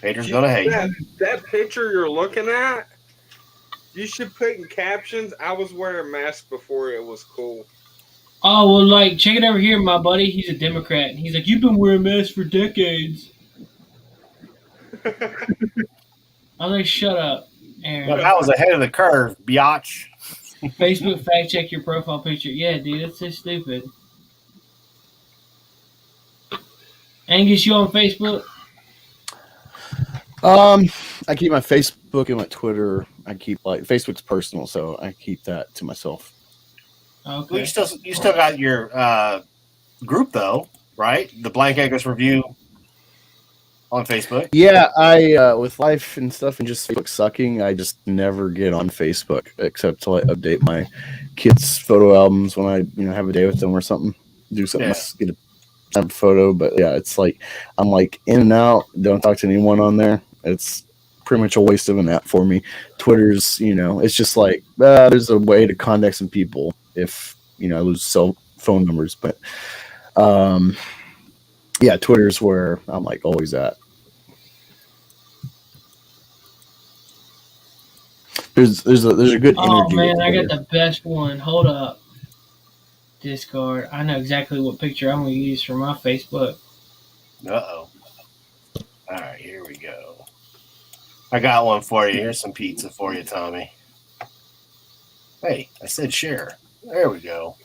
Haters going to hate. That picture you're looking at, you should put in captions, I was wearing a mask before it was cool. oh, well, like, check it over here, my buddy. He's a Democrat. And he's like, you've been wearing masks for decades. I was like, shut up, Aaron. Look, I was ahead of the curve, biatch. Facebook fact check your profile picture. Yeah, dude, that's so stupid. Angus, you on Facebook? I keep my Facebook and my Twitter. I keep Facebook's personal, so I keep that to myself. Okay. Well, you still got your group though, right? The Blank Angus Review on Facebook. Yeah, I with life and stuff and just Facebook sucking, I just never get on Facebook except to update my kids' photo albums when I have a day with them or something. Do something else, get a photo, but yeah, it's like I'm like in and out. Don't talk to anyone on there. It's pretty much a waste of an app for me. Twitter's, it's just like there's a way to contact some people if I lose cell phone numbers, but yeah, Twitter's where I'm like always at. There's a good energy. Oh man, I got the best one. Hold up. Discard. I know exactly what picture I'm gonna use for my Facebook. Uh-oh. All right, here we go. I got one for you. Here's some pizza for you, Tommy. Hey, I said share. There we go.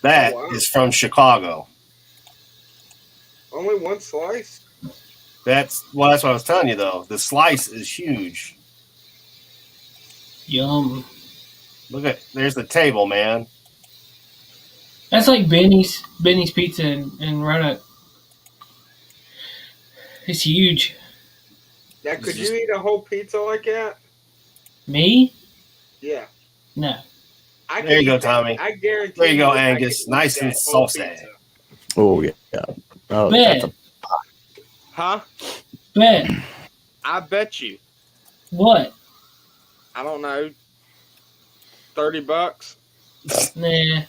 That is from Chicago. Only one slice? That's what I was telling you, though. The slice is huge. Yum. There's the table, man. That's like Benny's Pizza in Roanoke. It's huge. Now, could you eat a whole pizza like that? Me? Yeah. No. There you go, Tommy. I guarantee. There you go, Angus. Nice and saucy. Oh yeah. Oh, Bet. Huh? Bet. I bet you. What? I don't know. $30. Nah.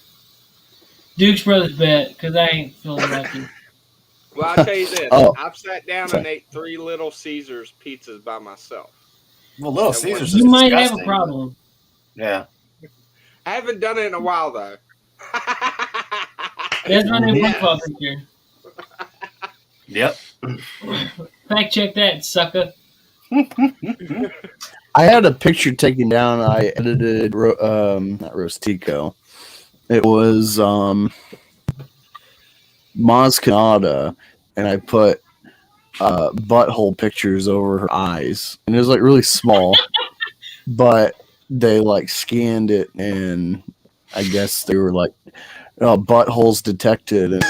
Duke's Brothers bet, because I ain't feeling lucky. Well, I'll tell you this. Oh. I've sat down and ate 3 Little Caesars pizzas by myself. Well, Little That Caesars was- is You might have a disgusting. problem. Yeah. I haven't done it in a while, though. That's my new Yes. profile picture. Yep. Fact check that, sucker. I had a picture taken down. I edited, not Rostico. It was Maz Kanata, and I put butthole pictures over her eyes, and it was like really small, but they like scanned it, and I guess they were like, "Oh, buttholes detected," and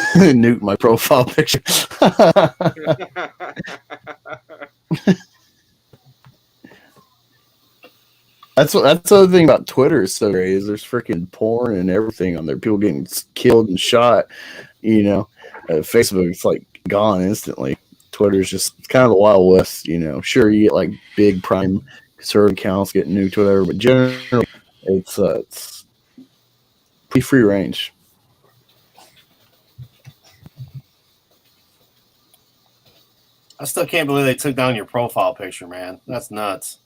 nuked my profile picture. That's the other thing about Twitter is so great is there's freaking porn and everything on there. People getting killed and shot. You know, Facebook it's like gone instantly. Twitter's just kind of the Wild West. You know, sure you get like big prime conservative accounts getting nuked, whatever, but generally it's pretty free range. I still can't believe they took down your profile picture, man. That's nuts.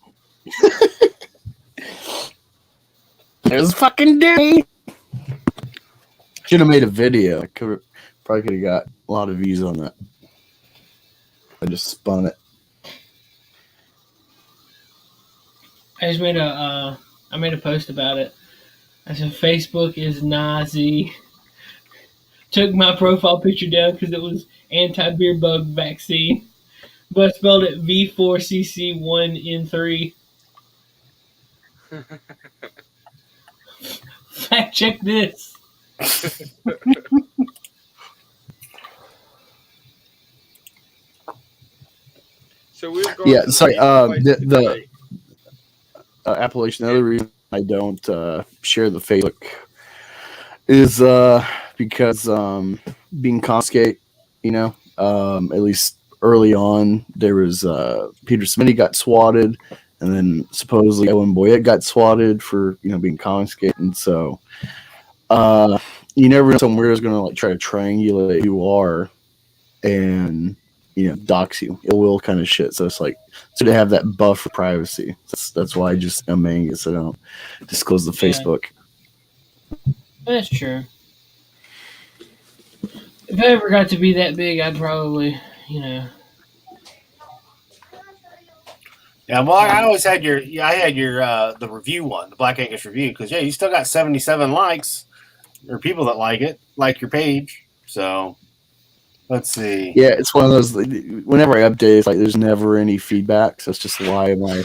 It was fucking dirty. Should have made a video. I probably could have got a lot of views on that. I just spun it. I just made a post about it. I said Facebook is Nazi. Took my profile picture down because it was anti-beer bug vaccine, but I spelled it V4CC1N3. Fact check this. So we're going. Yeah, to sorry. The today. Appalachian. The other reason I don't share the Facebook is because being confiscate. You know, at least early on, there was Peter Smitty got swatted, and then supposedly Owen Boyette got swatted for being confiscated, and so you never know some weirdo's gonna like try to triangulate who you are and dox you. It will kind of shit. So it's like to have that buffer privacy. That's why I just am Angus. I don't disclose the Facebook. That's true. If I ever got to be that big, I'd probably, Yeah, well, I always had the review one, the Black Angus review, because you still got 77 likes or people that like your page. So let's see. Yeah, it's one of those. Whenever I update, it's like there's never any feedback. So it's just why am I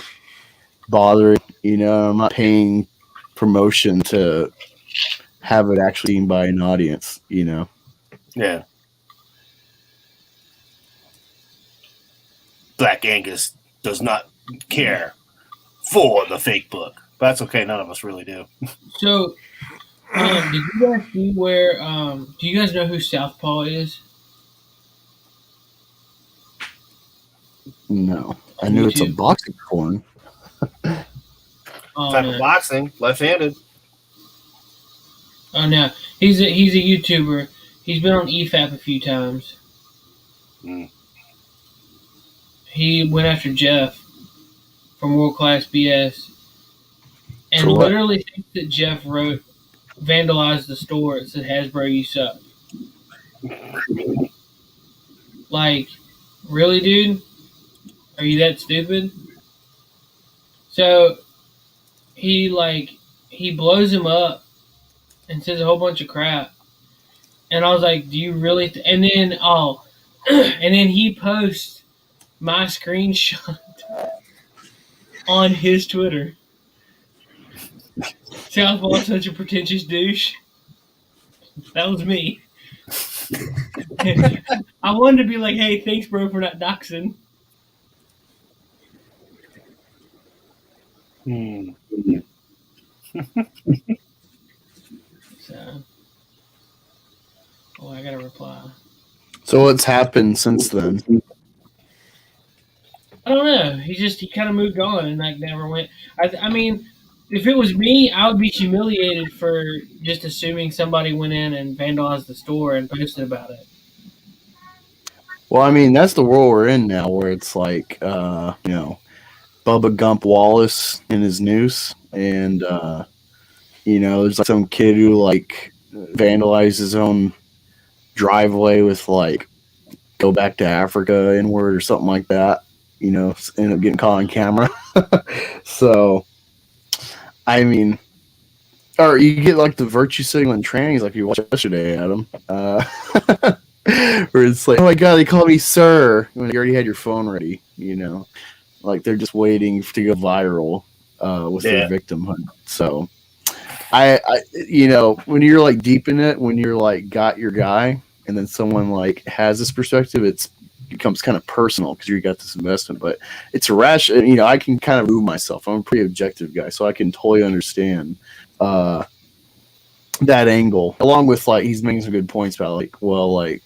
bothering? I'm not paying promotion to have it actually seen by an audience. Yeah. Black Angus does not care for the fake book. But that's okay. None of us really do. So, did you guys see where? Do you guys know who Southpaw is? No, I knew it's a boxing porn. Oh, Type no. of boxing, left-handed. Oh no, he's a YouTuber. He's been on EFAP a few times. He went after Jeff from World Class BS, and For what? literally thinks that Jeff vandalized the store. It said Hasbro, you suck. Like, really, dude? Are you that stupid? So he blows him up and says a whole bunch of crap. And I was like, do you really? And then and then he posts my screenshot on his Twitter. Southpaw's such a pretentious douche. That was me. I wanted to be like, hey, thanks, bro, for not doxing. So, I gotta reply. So what's happened since then? I don't know. He kind of moved on and never went. I mean, if it was me, I would be humiliated for just assuming somebody went in and vandalized the store and posted about it. Well, I mean, that's the world we're in now, where it's like, Bubba Gump Wallace in his noose, and there's like some kid who like vandalized his own driveway with like "Go back to Africa" N-word or something like that. End up getting caught on camera. So, I mean, or you get like the virtue signaling trainings like you watched yesterday, Adam. Where it's like, oh my god, they call me sir when you already had your phone ready. Like they're just waiting to go viral with their victimhood. So, I when you're like deep in it, when you're like got your guy, and then someone like has this perspective, it becomes kind of personal because you got this investment. But it's irrational. I can kind of remove myself. I'm a pretty objective guy, so I can totally understand that angle. Along with like he's making some good points about like, well, like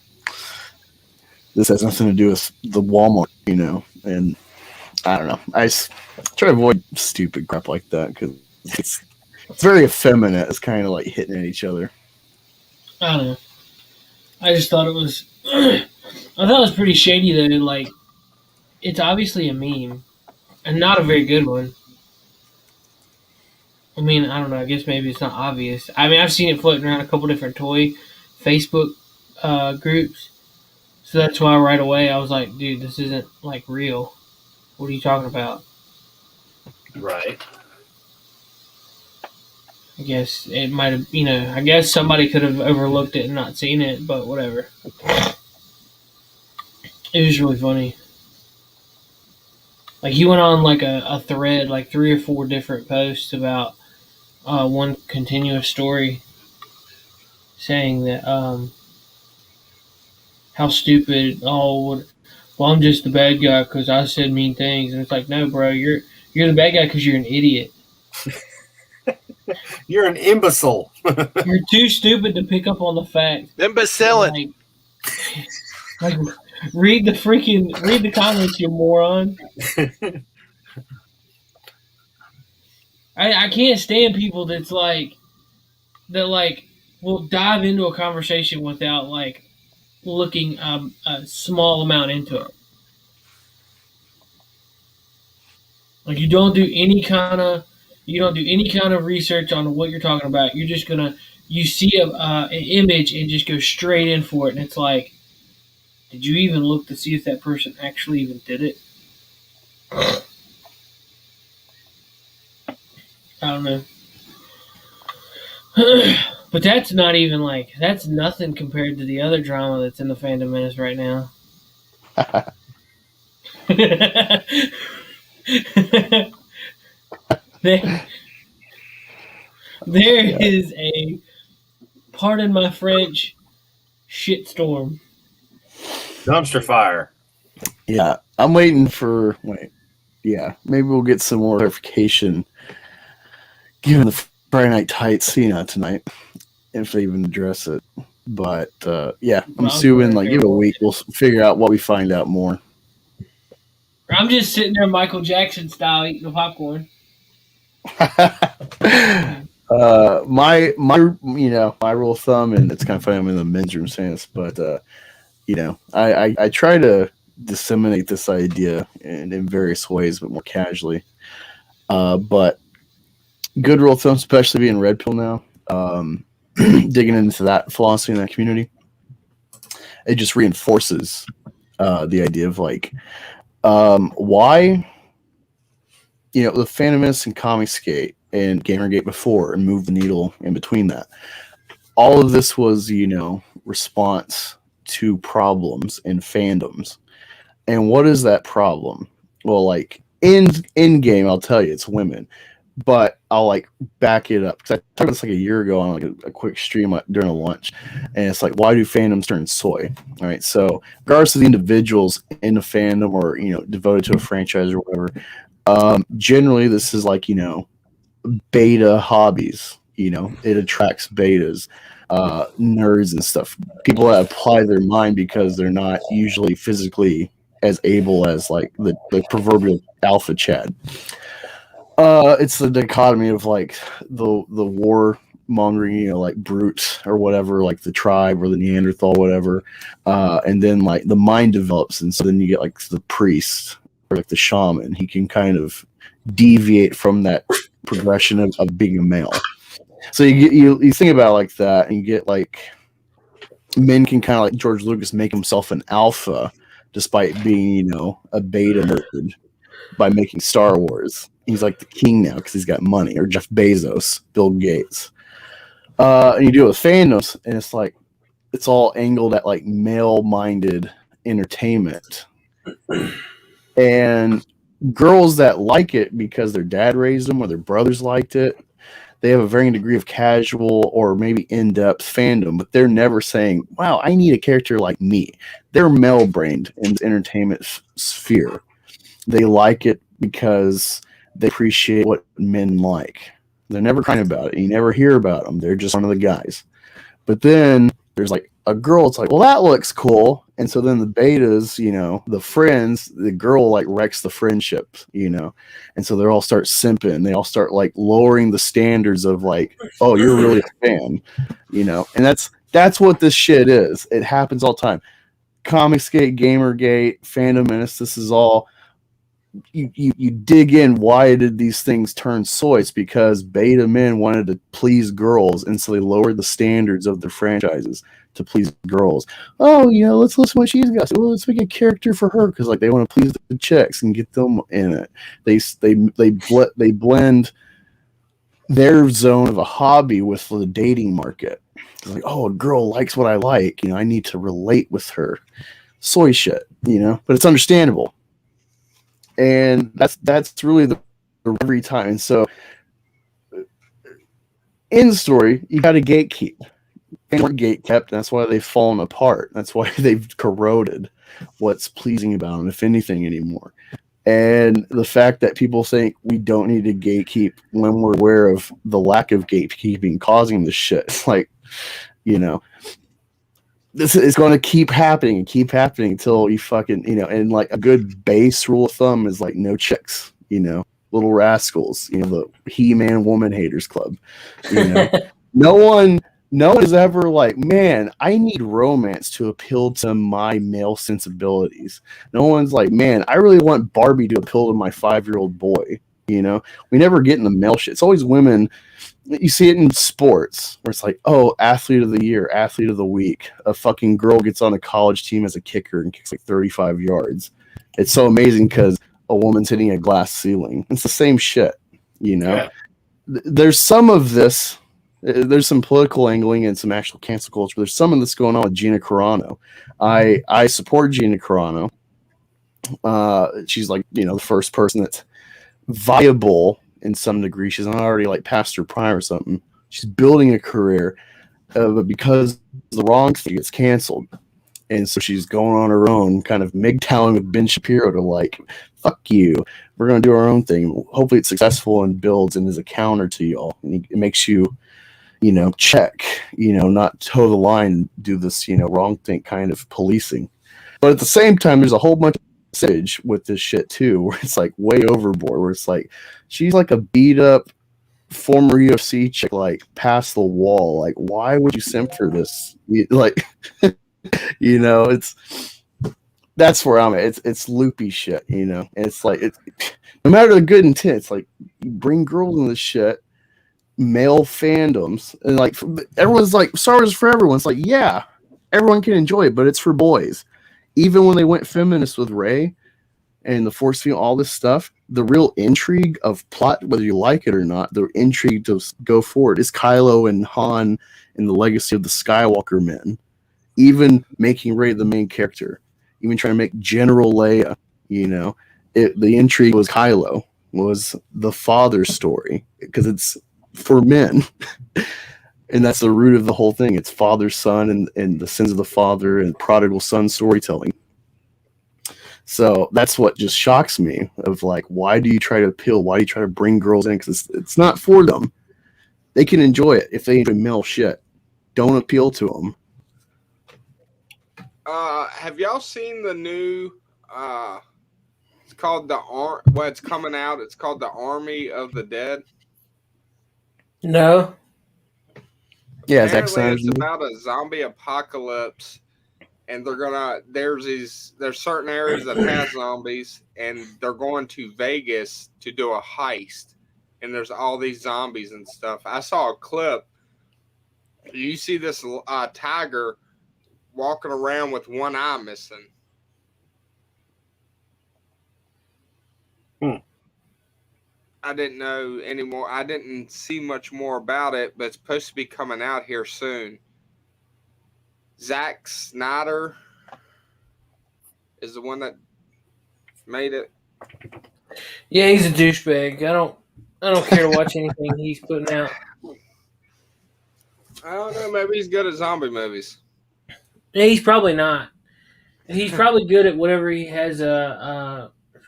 this has nothing to do with the Walmart, and I don't know. I try to avoid stupid crap like that because it's very effeminate. It's kind of like hitting at each other. I don't know. I just thought it was. I thought it was pretty shady though. Like, it's obviously a meme, and not a very good one. I mean, I don't know. I guess maybe it's not obvious. I mean, I've seen it floating around a couple different toy Facebook groups, so that's why right away I was like, dude, this isn't like real. What are you talking about? Right. I guess it might have, I guess somebody could have overlooked it and not seen it, but whatever. It was really funny. Like, he went on, like, a thread, like, 3 or 4 different posts about one continuous story saying that, how stupid, well, I'm just the bad guy because I said mean things. And it's like, no, bro, you're the bad guy because you're an idiot. You're an imbecile. You're too stupid to pick up on the fact. Imbecile. Like, read the comments, you moron. I can't stand people that will dive into a conversation without like looking a small amount into it. Like you don't do any kind of research on what you're talking about. You're just you see an image and just go straight in for it, and it's like, did you even look to see if that person actually even did it? I don't know. But that's not even that's nothing compared to the other drama that's in the fandom menace right now. There is a, pardon my French, shitstorm. Dumpster fire. Yeah, I'm waiting for. Maybe we'll get some more clarification given the Friday Night Tights, tonight, if they even address it. But I'm assuming give it a week, we'll figure out what we find out more. I'm just sitting there Michael Jackson style eating the popcorn. My rule of thumb, and it's kind of funny I'm in the men's room saying this, but I try to disseminate this idea in various ways, but more casually. But good rule of thumb, especially being red pill now, digging into that philosophy in that community, it just reinforces the idea of why the Phantom Menace and Comicsgate and Gamergate before and move the needle in between that. All of this was, response to problems in fandoms. And what is that problem? Well, in game, I'll tell you, it's women. But I'll back it up. Because I talked about this a year ago on a quick stream during a lunch. And it's why do fandoms turn soy? All right. So regardless of the individuals in a fandom or, devoted to a franchise or whatever, generally this is beta hobbies. It attracts betas, nerds and stuff. People that apply their mind because they're not usually physically as able as the proverbial alpha Chad. It's the dichotomy of the war mongering, like Brute or whatever, like the tribe or the Neanderthal, whatever. And then like the mind develops, and so then you get like the priest or like the shaman. He can kind of deviate from that progression of being a male. So you think about it like that, and you get like men can kind of like George Lucas make himself an alpha despite being, a beta nerd by making Star Wars. He's like the king now because he's got money, or Jeff Bezos, Bill Gates. And you do it with fandoms, and it's like it's all angled at like male-minded entertainment. And girls that like it because their dad raised them or their brothers liked it, they have a varying degree of casual or maybe in-depth fandom, but they're never saying, wow, I need a character like me. They're male-brained in the entertainment sphere. They like it because they appreciate what men like. They're never crying about it. You never hear about them. They're just one of the guys. But then there's like a girl. It's like, well, that looks cool. And so then the betas, the friends, the girl like wrecks the friendship, and so they all start simping. They all start like lowering the standards of like, oh, you're really a fan, and that's what this shit is. It happens all the time. Comicsgate, Gamergate, Fandom Menace. This is all. You dig in, why did these things turn soy? It's because beta men wanted to please girls, and so they lowered the standards of their franchises to please girls. Oh, let's listen to what she's got. Well, let's make a character for her because like they want to please the chicks and get them in it. They blend their zone of a hobby with the dating market. It's like, oh, a girl likes what I like. I need to relate with her. Soy shit, but it's understandable. And that's really the every time. And so in the story, you got to gatekeep. They weren't gate kept. That's why they've fallen apart. That's why they've corroded what's pleasing about them, if anything, anymore. And the fact that people think we don't need to gatekeep when we're aware of the lack of gatekeeping causing this shit. It's like, this is going to keep happening until you fucking, and like a good base rule of thumb is like no chicks, little rascals, the He-Man woman haters club, no one is ever like, man, I need romance to appeal to my male sensibilities. No one's like, man, I really want Barbie to appeal to my 5-year-old boy. We never get in the male shit. It's always women. You see it in sports where it's like, oh, athlete of the year, athlete of the week. A fucking girl gets on a college team as a kicker and kicks like 35 yards. It's so amazing because a woman's hitting a glass ceiling. It's the same shit, Yeah. There's some of this. There's some political angling and some actual cancel culture. But there's some of this going on with Gina Carano. I support Gina Carano. She's like, the first person that's viable in some degree. She's not already like past her prime or something. She's building a career, but because the wrong thing gets canceled, and so she's going on her own, kind of MGTOWing with Ben Shapiro to like, fuck you, we're gonna do our own thing. Hopefully it's successful and builds and is a counter to y'all, and it makes you, check, not toe the line, do this, wrong thing kind of policing. But at the same time, there's a whole bunch of with this shit too, where it's like way overboard, where it's like she's like a beat up former UFC chick, like past the wall. Like, why would you simp for this? Like, it's that's where I'm at. It's loopy shit, and it's like it's no matter the good intent, it's like you bring girls in this shit, male fandoms, and like everyone's like Star Wars for everyone. It's like, yeah, everyone can enjoy it, but it's for boys. Even when they went feminist with Rey and the Force field, all this stuff, the real intrigue of plot, whether you like it or not, the intrigue to go forward is Kylo and Han and the legacy of the Skywalker men. Even making Rey the main character, even trying to make General Leia, the intrigue was Kylo, was the father story, because it's for men. And that's the root of the whole thing. It's father, son, and the sins of the father and prodigal son storytelling. So that's what just shocks me of like, why do you try to appeal? Why do you try to bring girls in? Because it's not for them. They can enjoy it if they enjoy male shit. Don't appeal to them. Have y'all seen the new, it's called it's coming out. It's called The Army of the Dead. No. Yeah, Zack Apparently, Snyder's it's movie. about a zombie apocalypse, and there's certain areas that have zombies, and they're going to Vegas to do a heist, and there's all these zombies and stuff. I saw a clip. You see this tiger walking around with one eye missing. I didn't know anymore. I didn't see much more about it, but it's supposed to be coming out here soon. Zack Snyder is the one that made it. Yeah, he's a douchebag. I don't care to watch anything he's putting out. I don't know. Maybe he's good at zombie movies. Yeah, he's probably not. He's probably good at whatever he has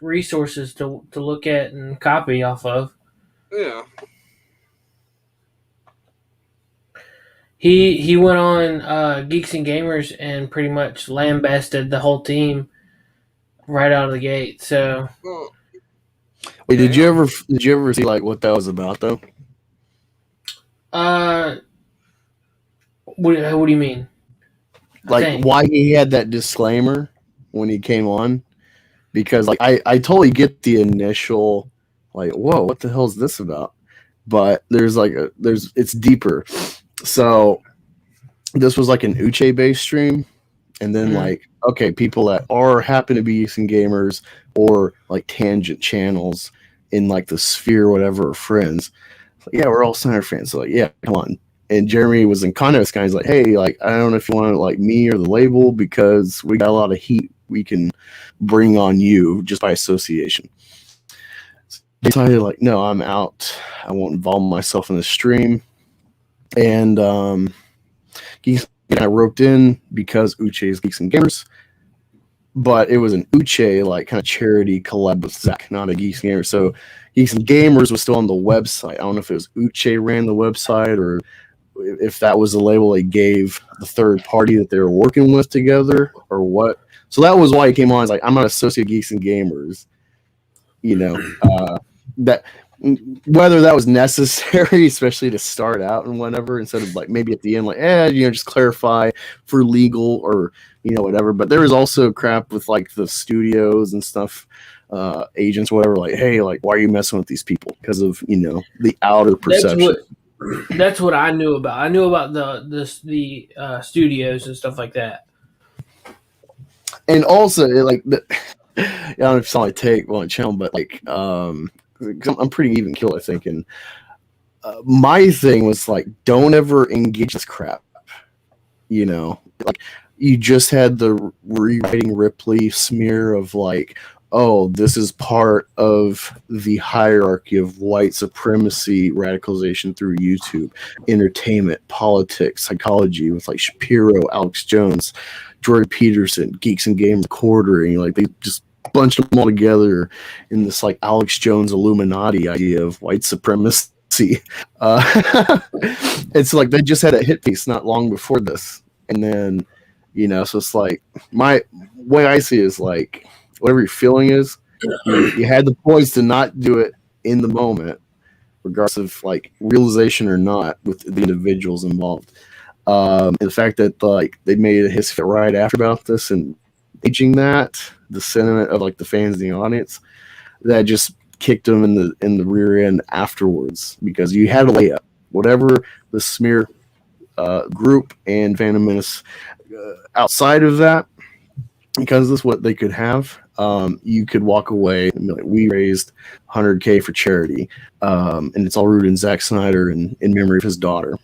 resources to look at and copy off of. Yeah. He went on Geeks and Gamers and pretty much lambasted the whole team right out of the gate. So Well, Wait, did you ever see like what that was about though? what do you mean? Like why he had that disclaimer when he came on? Because like I totally get the initial like, whoa, what the hell is this about? But it's deeper. So this was like an Uche based stream, and then like, okay, people that happen to be using gamers or like tangent channels in like the sphere or whatever, or friends. Like, yeah, we're all Snyder fans. So like, yeah, come on. And Jeremy was in contact with this guy. He's like, hey, like, I don't know if you want to like me or the label because we got a lot of heat we can bring on you just by association. So they decided like, no, I'm out. I won't involve myself in the stream. And I roped in because Uche is Geeks and Gamers. But it was an Uche like kind of charity collab with Zach, not a Geeks and Gamers. So Geeks and Gamers was still on the website. I don't know if it was Uche ran the website or if that was the label they gave the third party that they were working with together or what. So that was why he came on. He's like, I'm not associate Geeks and Gamers. You know, that whether that was necessary, especially to start out and whatever, instead of like maybe at the end, like, just clarify for legal or, whatever. But there was also crap with like the studios and stuff, agents, whatever, like, hey, like, why are you messing with these people? Because of, the outer perception. That's what I knew about. I knew about the studios and stuff like that. And also, like, I don't know if it's all I take on channel, but like, I'm pretty even killed, I think. And my thing was like, don't ever engage this crap. Like you just had the rewriting Ripley smear of like, oh, this is part of the hierarchy of white supremacy radicalization through YouTube, entertainment, politics, psychology with like Shapiro, Alex Jones, Jordan Peterson, Geeks and Games Quartering. Like they just bunched them all together in this like Alex Jones Illuminati idea of white supremacy. It's like they just had a hit piece not long before this. And then, so it's like my way I see it is like, whatever your feeling is, you had the poise to not do it in the moment, regardless of like realization or not with the individuals involved. And the fact that like they made a history right after about this and aging that, the sentiment of like the fans in the audience, that just kicked them in the rear end afterwards because you had a layup. Whatever the smear group and Phantom Menace outside of that, because this is what they could have, you could walk away and be like, we raised $100K for charity, and it's all rooted in Zack Snyder and in memory of his daughter.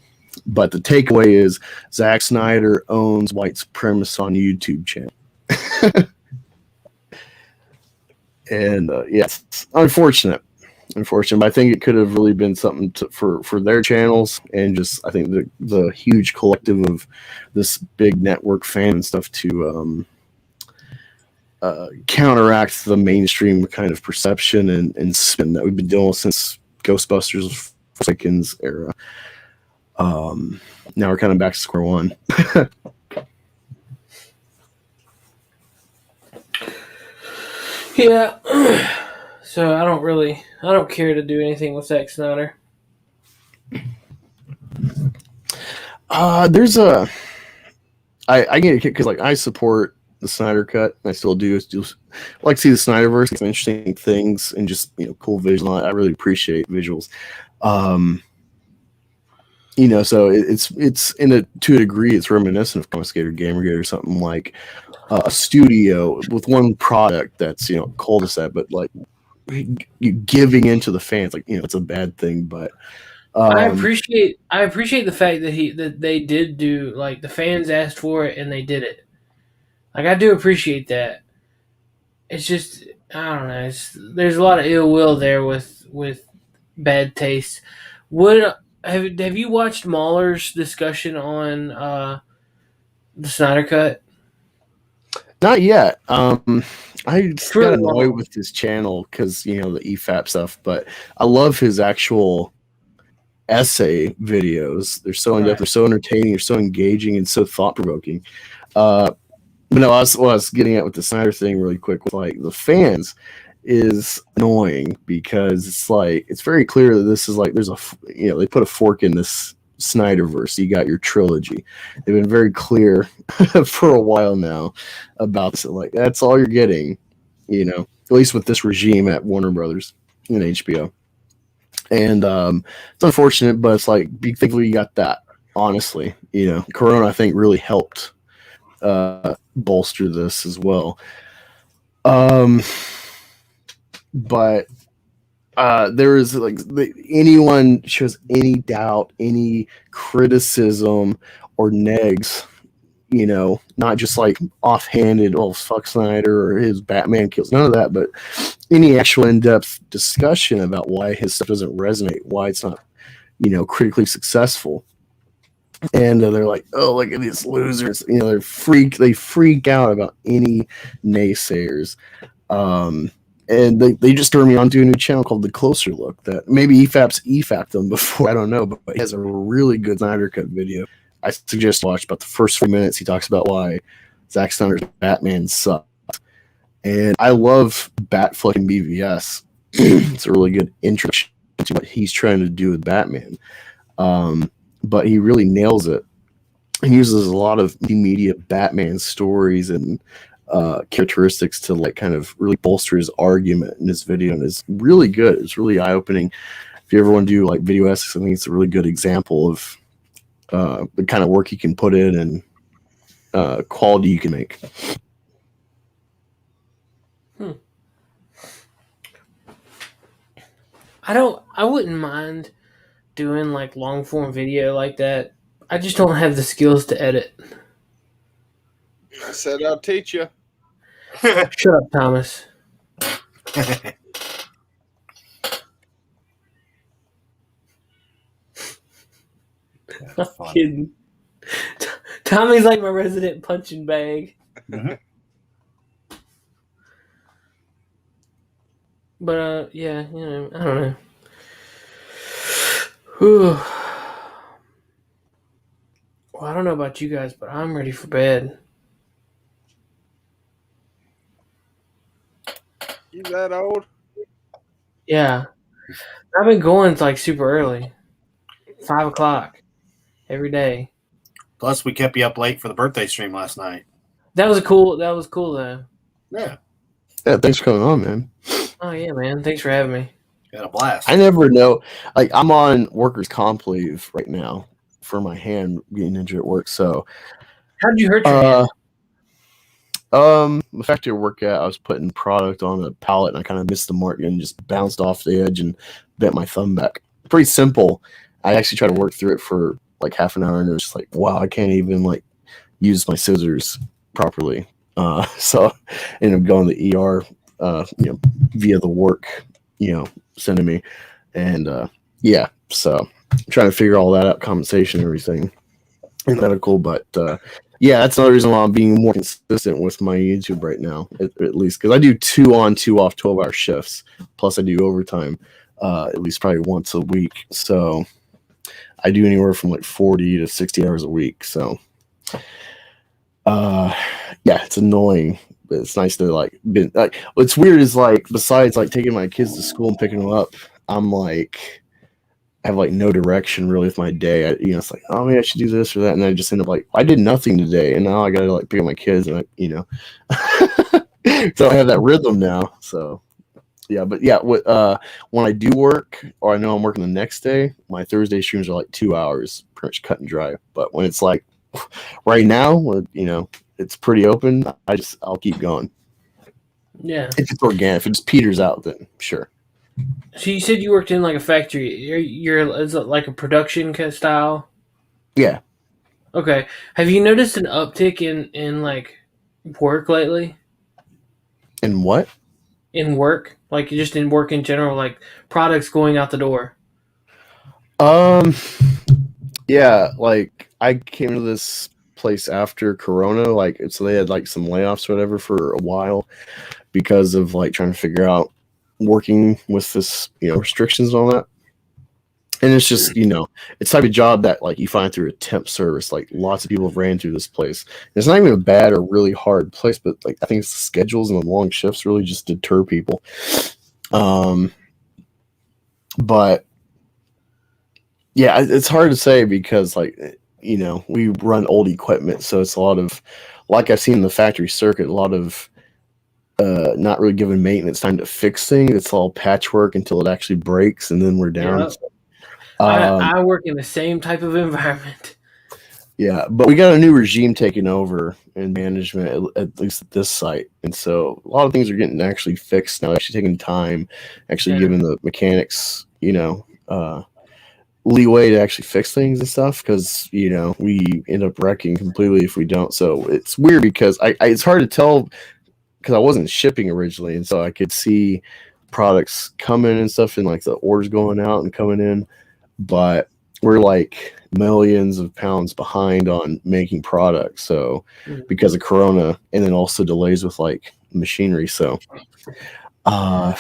But the takeaway is Zack Snyder owns white supremacists on YouTube channel. And it's unfortunate, but I think it could have really been something for their channels, and just I think the huge collective of this big network fan and stuff to counteract the mainstream kind of perception and spin that we've been dealing with since Ghostbusters Forsaken's era. Now we're kind of back to square one. Yeah. So I don't care to do anything with Zack Snyder. There's a I get a kick because like I support the Snyder Cut. I still do. Like to see the Snyderverse. Some interesting things and just cool visuals. I really appreciate visuals. So it's to a degree it's reminiscent of Confiscator Gamergate or something like a studio with one product that's cul-de-sac, but like you giving into the fans, like it's a bad thing, but. I appreciate the fact that they did do, like, the fans asked for it and they did it. Like, I do appreciate that. It's just, I don't know. There's a lot of ill will there with bad taste. Have you watched Mahler's discussion on the Snyder Cut? Not yet. I just got really annoyed long. with his channel because the EFAP stuff, but I love his actual essay videos. They're so in depth, they're so entertaining, they're so engaging, and so thought provoking. But no, what I was getting at with the Snyder thing really quick with like the fans is annoying because it's like it's very clear that this is like there's a they put a fork in this Snyderverse. You got your trilogy. They've been very clear for a while now about this. Like that's all you're getting, at least with this regime at Warner Brothers and HBO. And it's unfortunate, but it's like be thankful you got that. Honestly, Corona I think really helped bolster this as well. But there is like anyone shows any doubt, any criticism or negs, not just like offhanded, oh fuck Snyder or his Batman kills, none of that, but any actual in-depth discussion about why his stuff doesn't resonate, why it's not, critically successful. And they're like, oh, look at these losers. They freak out about any naysayers. And they just turned me on to a new channel called The Closer Look that maybe EFAP'd them before, I don't know, but he has a really good Snyder Cut video. I suggest watch about the first 4 minutes. He talks about why Zack Snyder's Batman sucks. And I love Batfleck and BVS. It's a really good introduction to what he's trying to do with Batman. But he really nails it. He uses a lot of media Batman stories and characteristics to like kind of really bolster his argument in this video, and it's really good. It's really eye-opening. If you ever want to do like video essays, I think it's a really good example of the kind of work you can put in and quality you can make. I wouldn't mind doing like long form video like that. I just don't have the skills to edit. I said I'll teach you. Shut up, Thomas. I'm kidding. Tommy's like my resident punching bag. Mm-hmm. But yeah, I don't know. Whew. Well, I don't know about you guys, but I'm ready for bed. You that old? Yeah. I've been going like super early. 5 o'clock every day. Plus, we kept you up late for the birthday stream last night. That was cool though. Yeah. Yeah, thanks for coming on, man. Oh yeah, man. Thanks for having me. Got a blast. I never know. Like, I'm on workers' comp leave right now for my hand getting injured at work. So, how'd you hurt your hand? The factory I work at, I was putting product on a pallet and I kind of missed the mark and just bounced off the edge and bent my thumb back. Pretty simple. I actually tried to work through it for like half an hour and it was just like, wow, I can't even like use my scissors properly. So I ended up going to the ER, via the work, sending me. And yeah, so I'm trying to figure all that out, compensation and everything and medical. But yeah, that's another reason why I'm being more consistent with my YouTube right now, at least because I do 2 on, 2 off 12-hour shifts. Plus I do overtime at least probably once a week. So I do anywhere from like 40 to 60 hours a week. So yeah, it's annoying, but it's nice to like what's weird is like besides like taking my kids to school and picking them up, I'm like I have like no direction really with my day. It's like, oh man, I should do this or that, and then I just end up like, I did nothing today, and now I gotta like pick up my kids, and so I have that rhythm now. So yeah, but yeah, when I do work or I know I'm working the next day, my Thursday streams are like 2 hours, pretty much cut and dry. But when it's like right now, it's pretty open, I'll keep going. Yeah. If it's organic, if it just peters out, then sure. So you said you worked in like a factory. Is it like a production style? Yeah. Okay. Have you noticed an uptick in like work lately? In what? In work, like just in work in general, like products going out the door. Yeah, like I came to this place after Corona, like so they had like some layoffs or whatever for a while because of like trying to figure out working with this, restrictions and all that. And it's just, it's the type of job that like you find through a temp service. Like lots of people have ran through this place. And it's not even a bad or really hard place, but like I think it's the schedules and the long shifts really just deter people. But yeah, it's hard to say because like, we run old equipment. So it's a lot of, like I've seen in the factory circuit, a lot of not really given maintenance time to fix things. It's all patchwork until it actually breaks, and then we're down. Yep. I work in the same type of environment. Yeah, but we got a new regime taking over in management, at least at this site, and so a lot of things are getting actually fixed now. Actually taking time, actually giving the mechanics, leeway to actually fix things and stuff, because we end up wrecking completely if we don't. So it's weird because it's hard to tell because I wasn't shipping originally, and so I could see products coming and stuff, and like the orders going out and coming in, but we're like millions of pounds behind on making products. So because of Corona, and then also delays with like machinery. So yeah,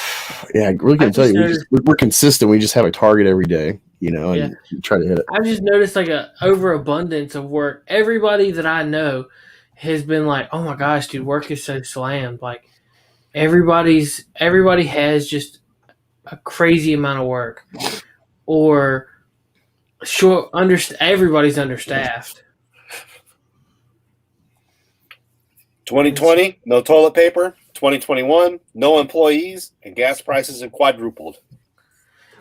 I really can't tell you. We're consistent. We just have a target every day, and try to hit it. I've just noticed like a overabundance of work. Everybody that I know has been like, "Oh my gosh, dude, work is so slammed." Like everybody has just a crazy amount of work, or everybody's understaffed. 2020, no toilet paper. 2021, no employees, and gas prices have quadrupled.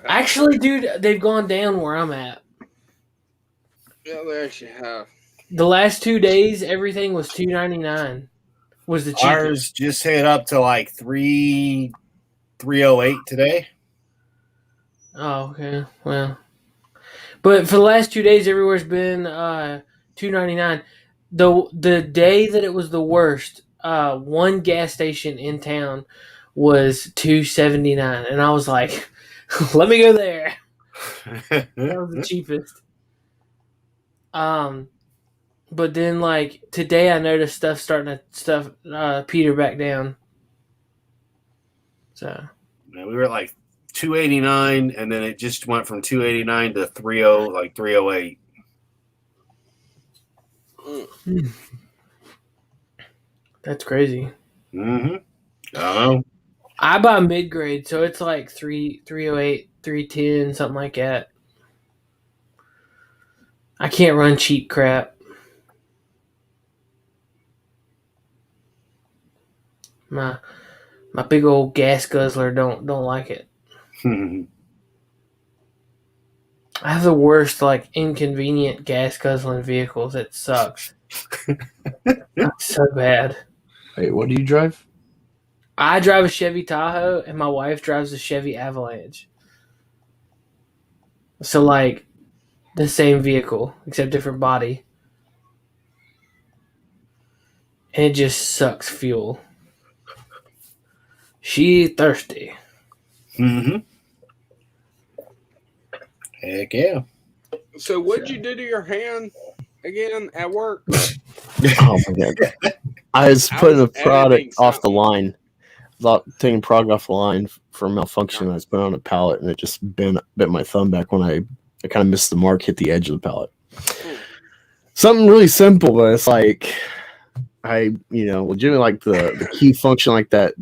Actually, dude, they've gone down where I'm at. Yeah, they actually have. The last 2 days, everything was $2.99. Was the cheapest. Ours just hit up to like $3.08 today. Oh, okay. Well, but for the last 2 days, everywhere's been $2.99. The day that it was the worst, one gas station in town was $2.79, and I was like, "Let me go there." That was the cheapest. But then like today, I noticed stuff starting to peter back down. So we were at like $2.89, and then it just went from $2.89 to $3.08. That's crazy. Mm-hmm. I know. I buy mid grade, so it's like 308, 310, something like that. I can't run cheap crap. My big old gas guzzler don't like it. I have the worst like inconvenient gas guzzling vehicles. It sucks. It's so bad. Wait, what do you drive? I drive a Chevy Tahoe, and my wife drives a Chevy Avalanche. So like the same vehicle except different body, and it just sucks fuel. She thirsty. Mm-hmm. Heck yeah. So what'd you do to your hand again at work? Oh my god! I was putting a product off the line, taking product off the line for malfunction. I was putting on a pallet, and it just bit my thumb back when I kind of missed the mark, hit the edge of the pallet. Something really simple, but it's like legitimately like the key function, like that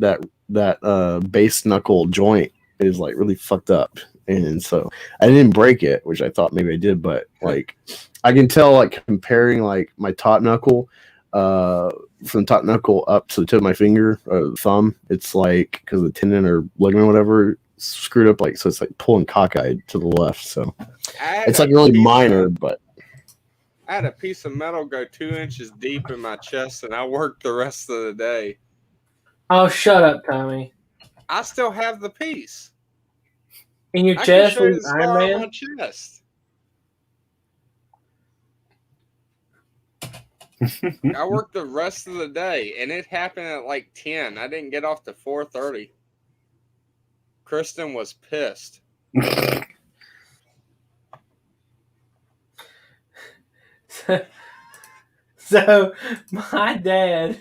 base knuckle joint is like really fucked up, and so I didn't break it, which I thought maybe I did, but like I can tell like comparing like my top knuckle from top knuckle up to the tip of my finger or thumb, it's like because the tendon or ligament or whatever screwed up, like so it's like pulling cockeyed to the left, so it's like really minor, but I had a piece of metal go 2 inches deep in my chest, and I worked the rest of the day. Oh, shut up, Tommy. I still have the piece In your I chest can show you with the Iron scar on Man? my chest. I worked the rest of the day, and it happened at like 10. I didn't get off to 4:30. Kristen was pissed. So my dad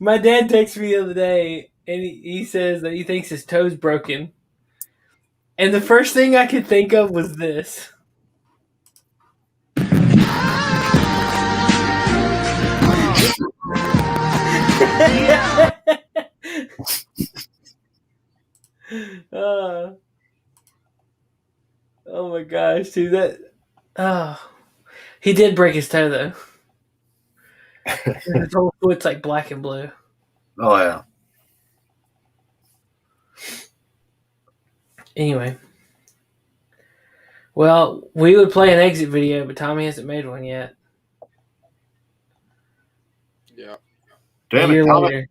texted me the other day, and he says that he thinks his toe's broken. And the first thing I could think of was this. Oh my gosh, dude, that he did break his toe though. His whole foot's like black and blue. Oh yeah. Anyway. Well, we would play an exit video, but Tommy hasn't made one yet. Yeah. Damn A year it, Tommy. later.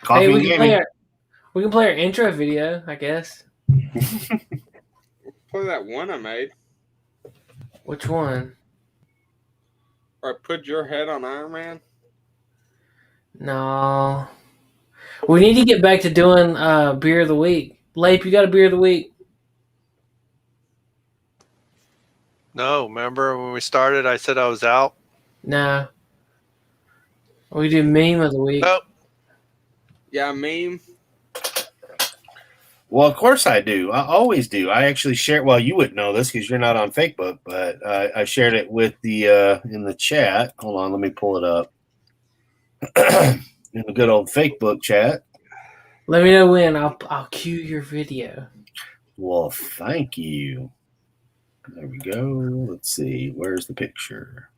Coffee Hey, and gaming. we can play our intro video, I guess. Play that one I made. Which one? Or I put your head on Iron Man. No. We need to get back to doing beer of the week. Leip, you got a beer of the week? No, remember when we started, I said I was out? No. We do meme of the week. Nope. Yeah, meme. Well, of course I do. I always do. I actually share. Well, you wouldn't know this because you're not on Facebook, but I shared it with the in the chat. Hold on, let me pull it up. In the good old Facebook chat. Let me know when. I'll cue your video. Well, thank you. There we go. Let's see. Where's the picture?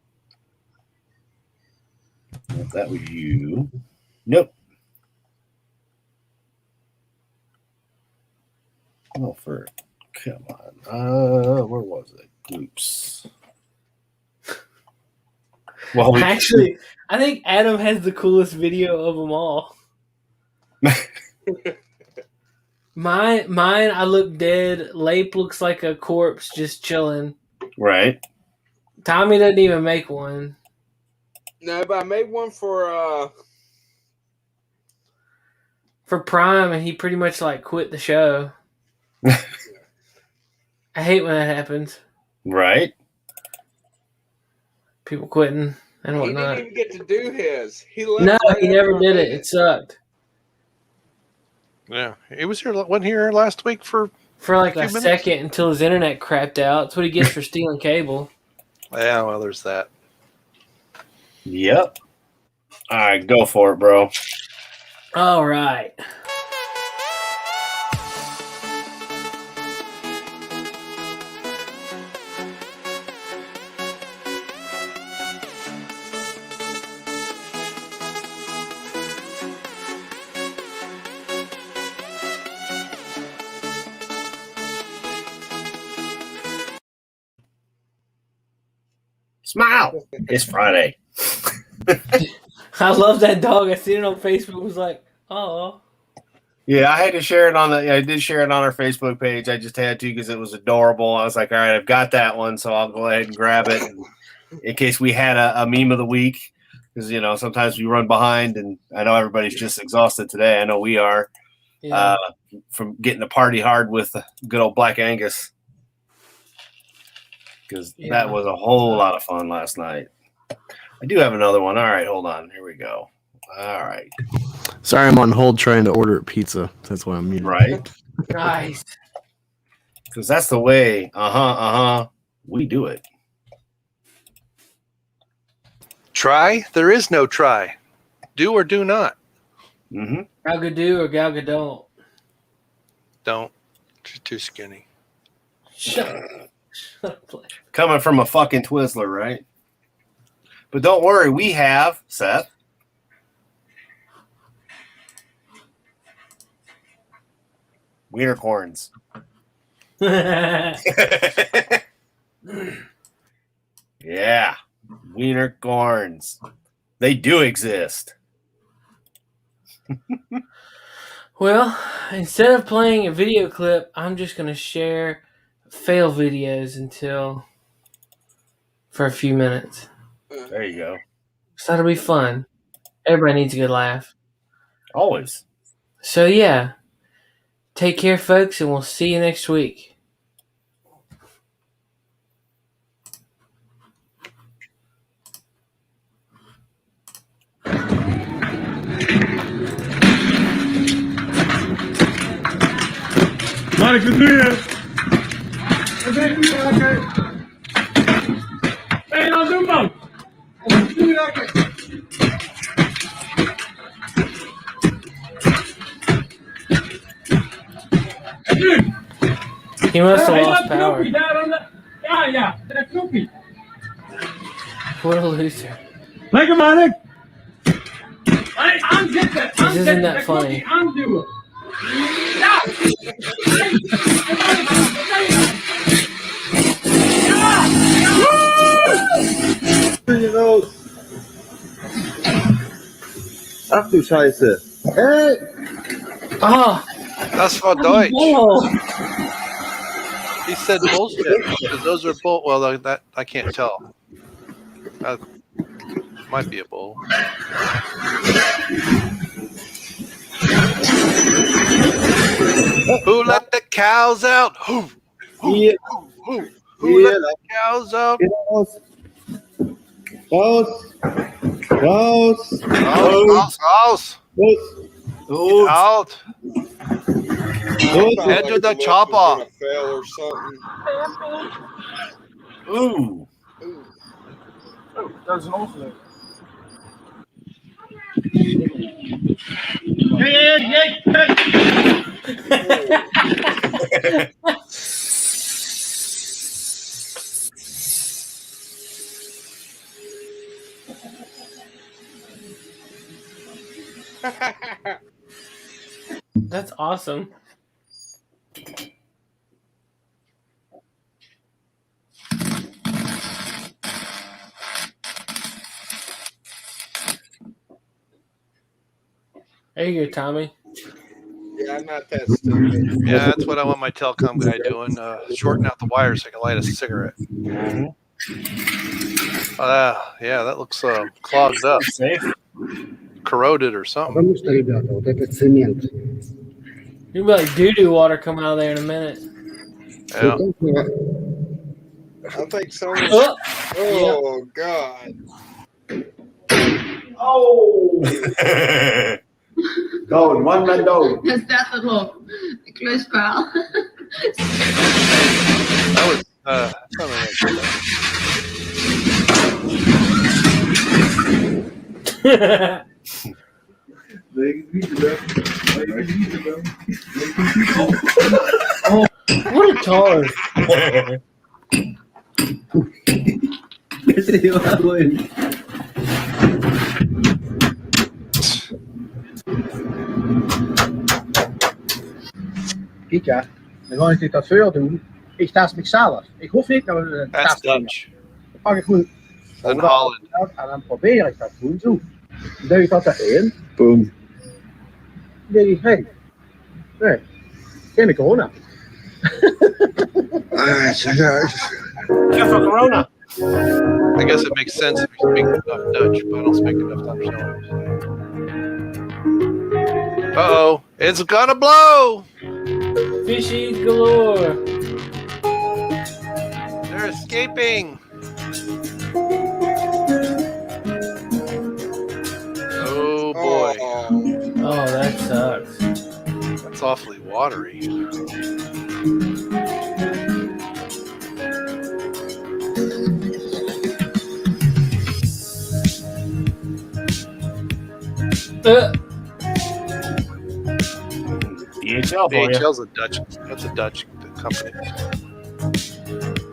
Well, that was you. Nope. Oh, come on. Where was it? Oops. Well, Actually, I think Adam has the coolest video of them all. Mine, I look dead. Leip looks like a corpse just chilling. Right. Tommy doesn't even make one. No, but I made one for Prime, and he pretty much like quit the show. I hate when that happens. Right. People quitting and he whatnot. didn't even get to do his. He left. No, right he never after I did made it. It sucked. Yeah, he was here. Wasn't here last week for like few a minutes? second until his internet crapped out. That's what he gets for stealing cable. Yeah, well, there's that. Yep. All right, go for it, bro. All right. Smile. It's Friday. I love that dog. I seen it on Facebook. It was like, oh. Yeah, I had to share it on I did share it on our Facebook page. I just had to because it was adorable. I was like, all right, I've got that one, so I'll go ahead and grab it in case we had a meme of the week. Because sometimes we run behind, and I know everybody's just exhausted today. I know we are from getting to party hard with good old Black Angus. Because that was a whole lot of fun last night. I do have another one. All right, hold on. Here we go. All right. Sorry, I'm on hold trying to order a pizza. That's why I'm muted. Right. Nice. Because that's the way, we do it. Try? There is no try. Do or do not. Mm-hmm. Gal Gadot or Gal Gadot? Don't. She's too skinny. Shut up. Coming from a fucking Twizzler, right? But don't worry, we have, Seth, wiener corns. Yeah, wiener corns. They do exist. Well, instead of playing a video clip, I'm just going to share fail videos for a few minutes. There you go. So that'll be fun. Everybody needs a good laugh. Always. So yeah, take care, folks, and we'll see you next week. Mark het nu. Hé, dan doe man. He must have lost power. Ja, dat knopje. What a loser. Lekker man. Aanzetten. This isn't that funny. Aanduwen. Ja. Ach du Scheiße. Hey! Ah! That's for Deutsch. Oh. He said bullshit. Because those are bull. Well, that I can't tell. That might be a bull. Who let the cows out? Who let the cows out? Raus! Raus! Raus! Raus! Get out! Head to the chopper! Fail or something. Ooh. Oh, dat is een ongeluk. That's awesome. There you go, Tommy. Yeah, I'm not that stupid. Yeah, that's what I want my telecom guy doing. Shorten out the wires so I can light a cigarette. Yeah, that looks clogged up. Safe. Corroded or something. You'll be like doo-doo water coming out of there in a minute. Yeah. I think someone. Oh, Oh God. Oh! Down, one man down. Is that little close pal? That was something like that. Oh, what a tar. Kijk ja, dan ga ik dat veel doen. Ik tast mezelf. Ik hoef niet naar een That's tast. Dutch. Dan pak ik goed. In Holland. En dan probeer ik dat goed zo. Dan doe ik dat erin. Boom. Dan denk ik, hé. Nee. Geen corona. Careful, Corona. I guess it makes sense if you speak enough Dutch, but I don't speak enough to understand what I'm saying. Uh-oh, it's gonna blow! Fishies galore. They're escaping! Oh boy. Oh, that sucks. That's awfully watery. DHL for you. DHL's a Dutch. That's a Dutch company.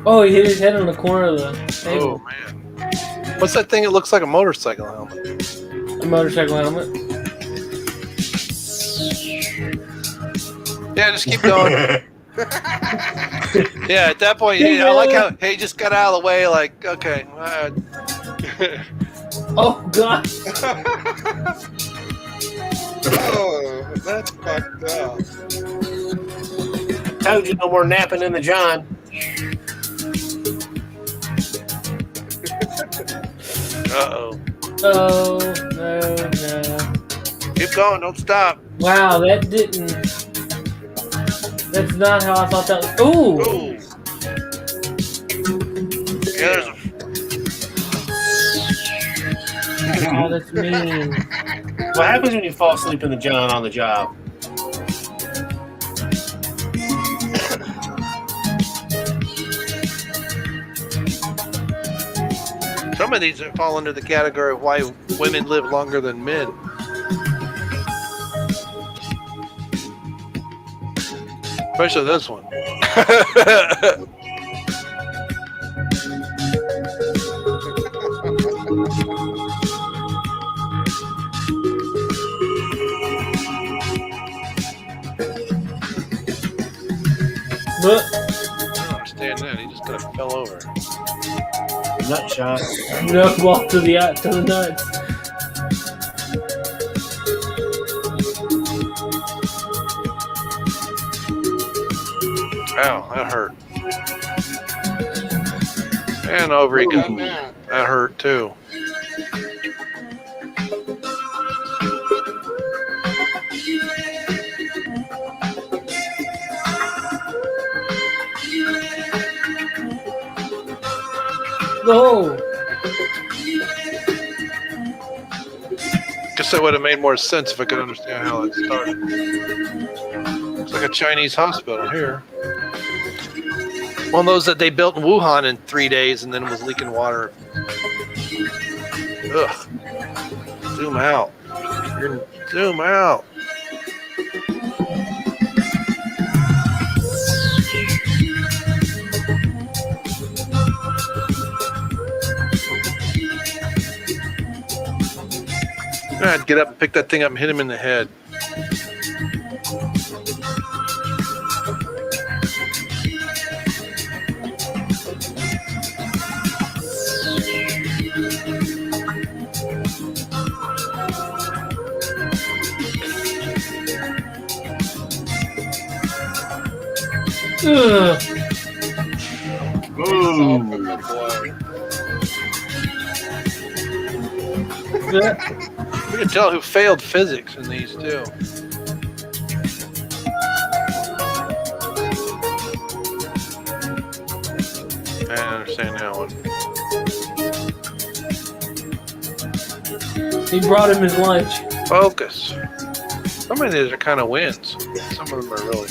Oh, he hit his head on the corner of the table. Oh man. What's that thing? It looks like a motorcycle helmet. A motorcycle helmet. Yeah, just keep going. Yeah, at that point, I like how he just got out of the way. Like, okay. Oh God. Oh, that's fucked up. Told you no more napping in the John. Uh-oh. Oh no. Keep going. Don't stop. Wow, that didn't. That's not how I thought that was. Ooh. Yeah, there's Oh, that's mean. What happens when you fall asleep in the John on the job? Some of these fall under the category of why women live longer than men. Especially this one. Look. I don't understand that. He just kind of fell over. Nut shot. Knuckleball to the nuts. Ow, that hurt. And over he goes. That hurt too. No. Guess that would have made more sense if I could understand how it started. Looks like a Chinese hospital here. One of those that they built in Wuhan in 3 days and then was leaking water. Ugh. Zoom out. Zoom out. I'd get up and pick that thing up and hit him in the head. Ugh. We can tell who failed physics in these too. I understand that one. He brought him his lunch. Focus. Some of these are kind of wins. Some of them are really.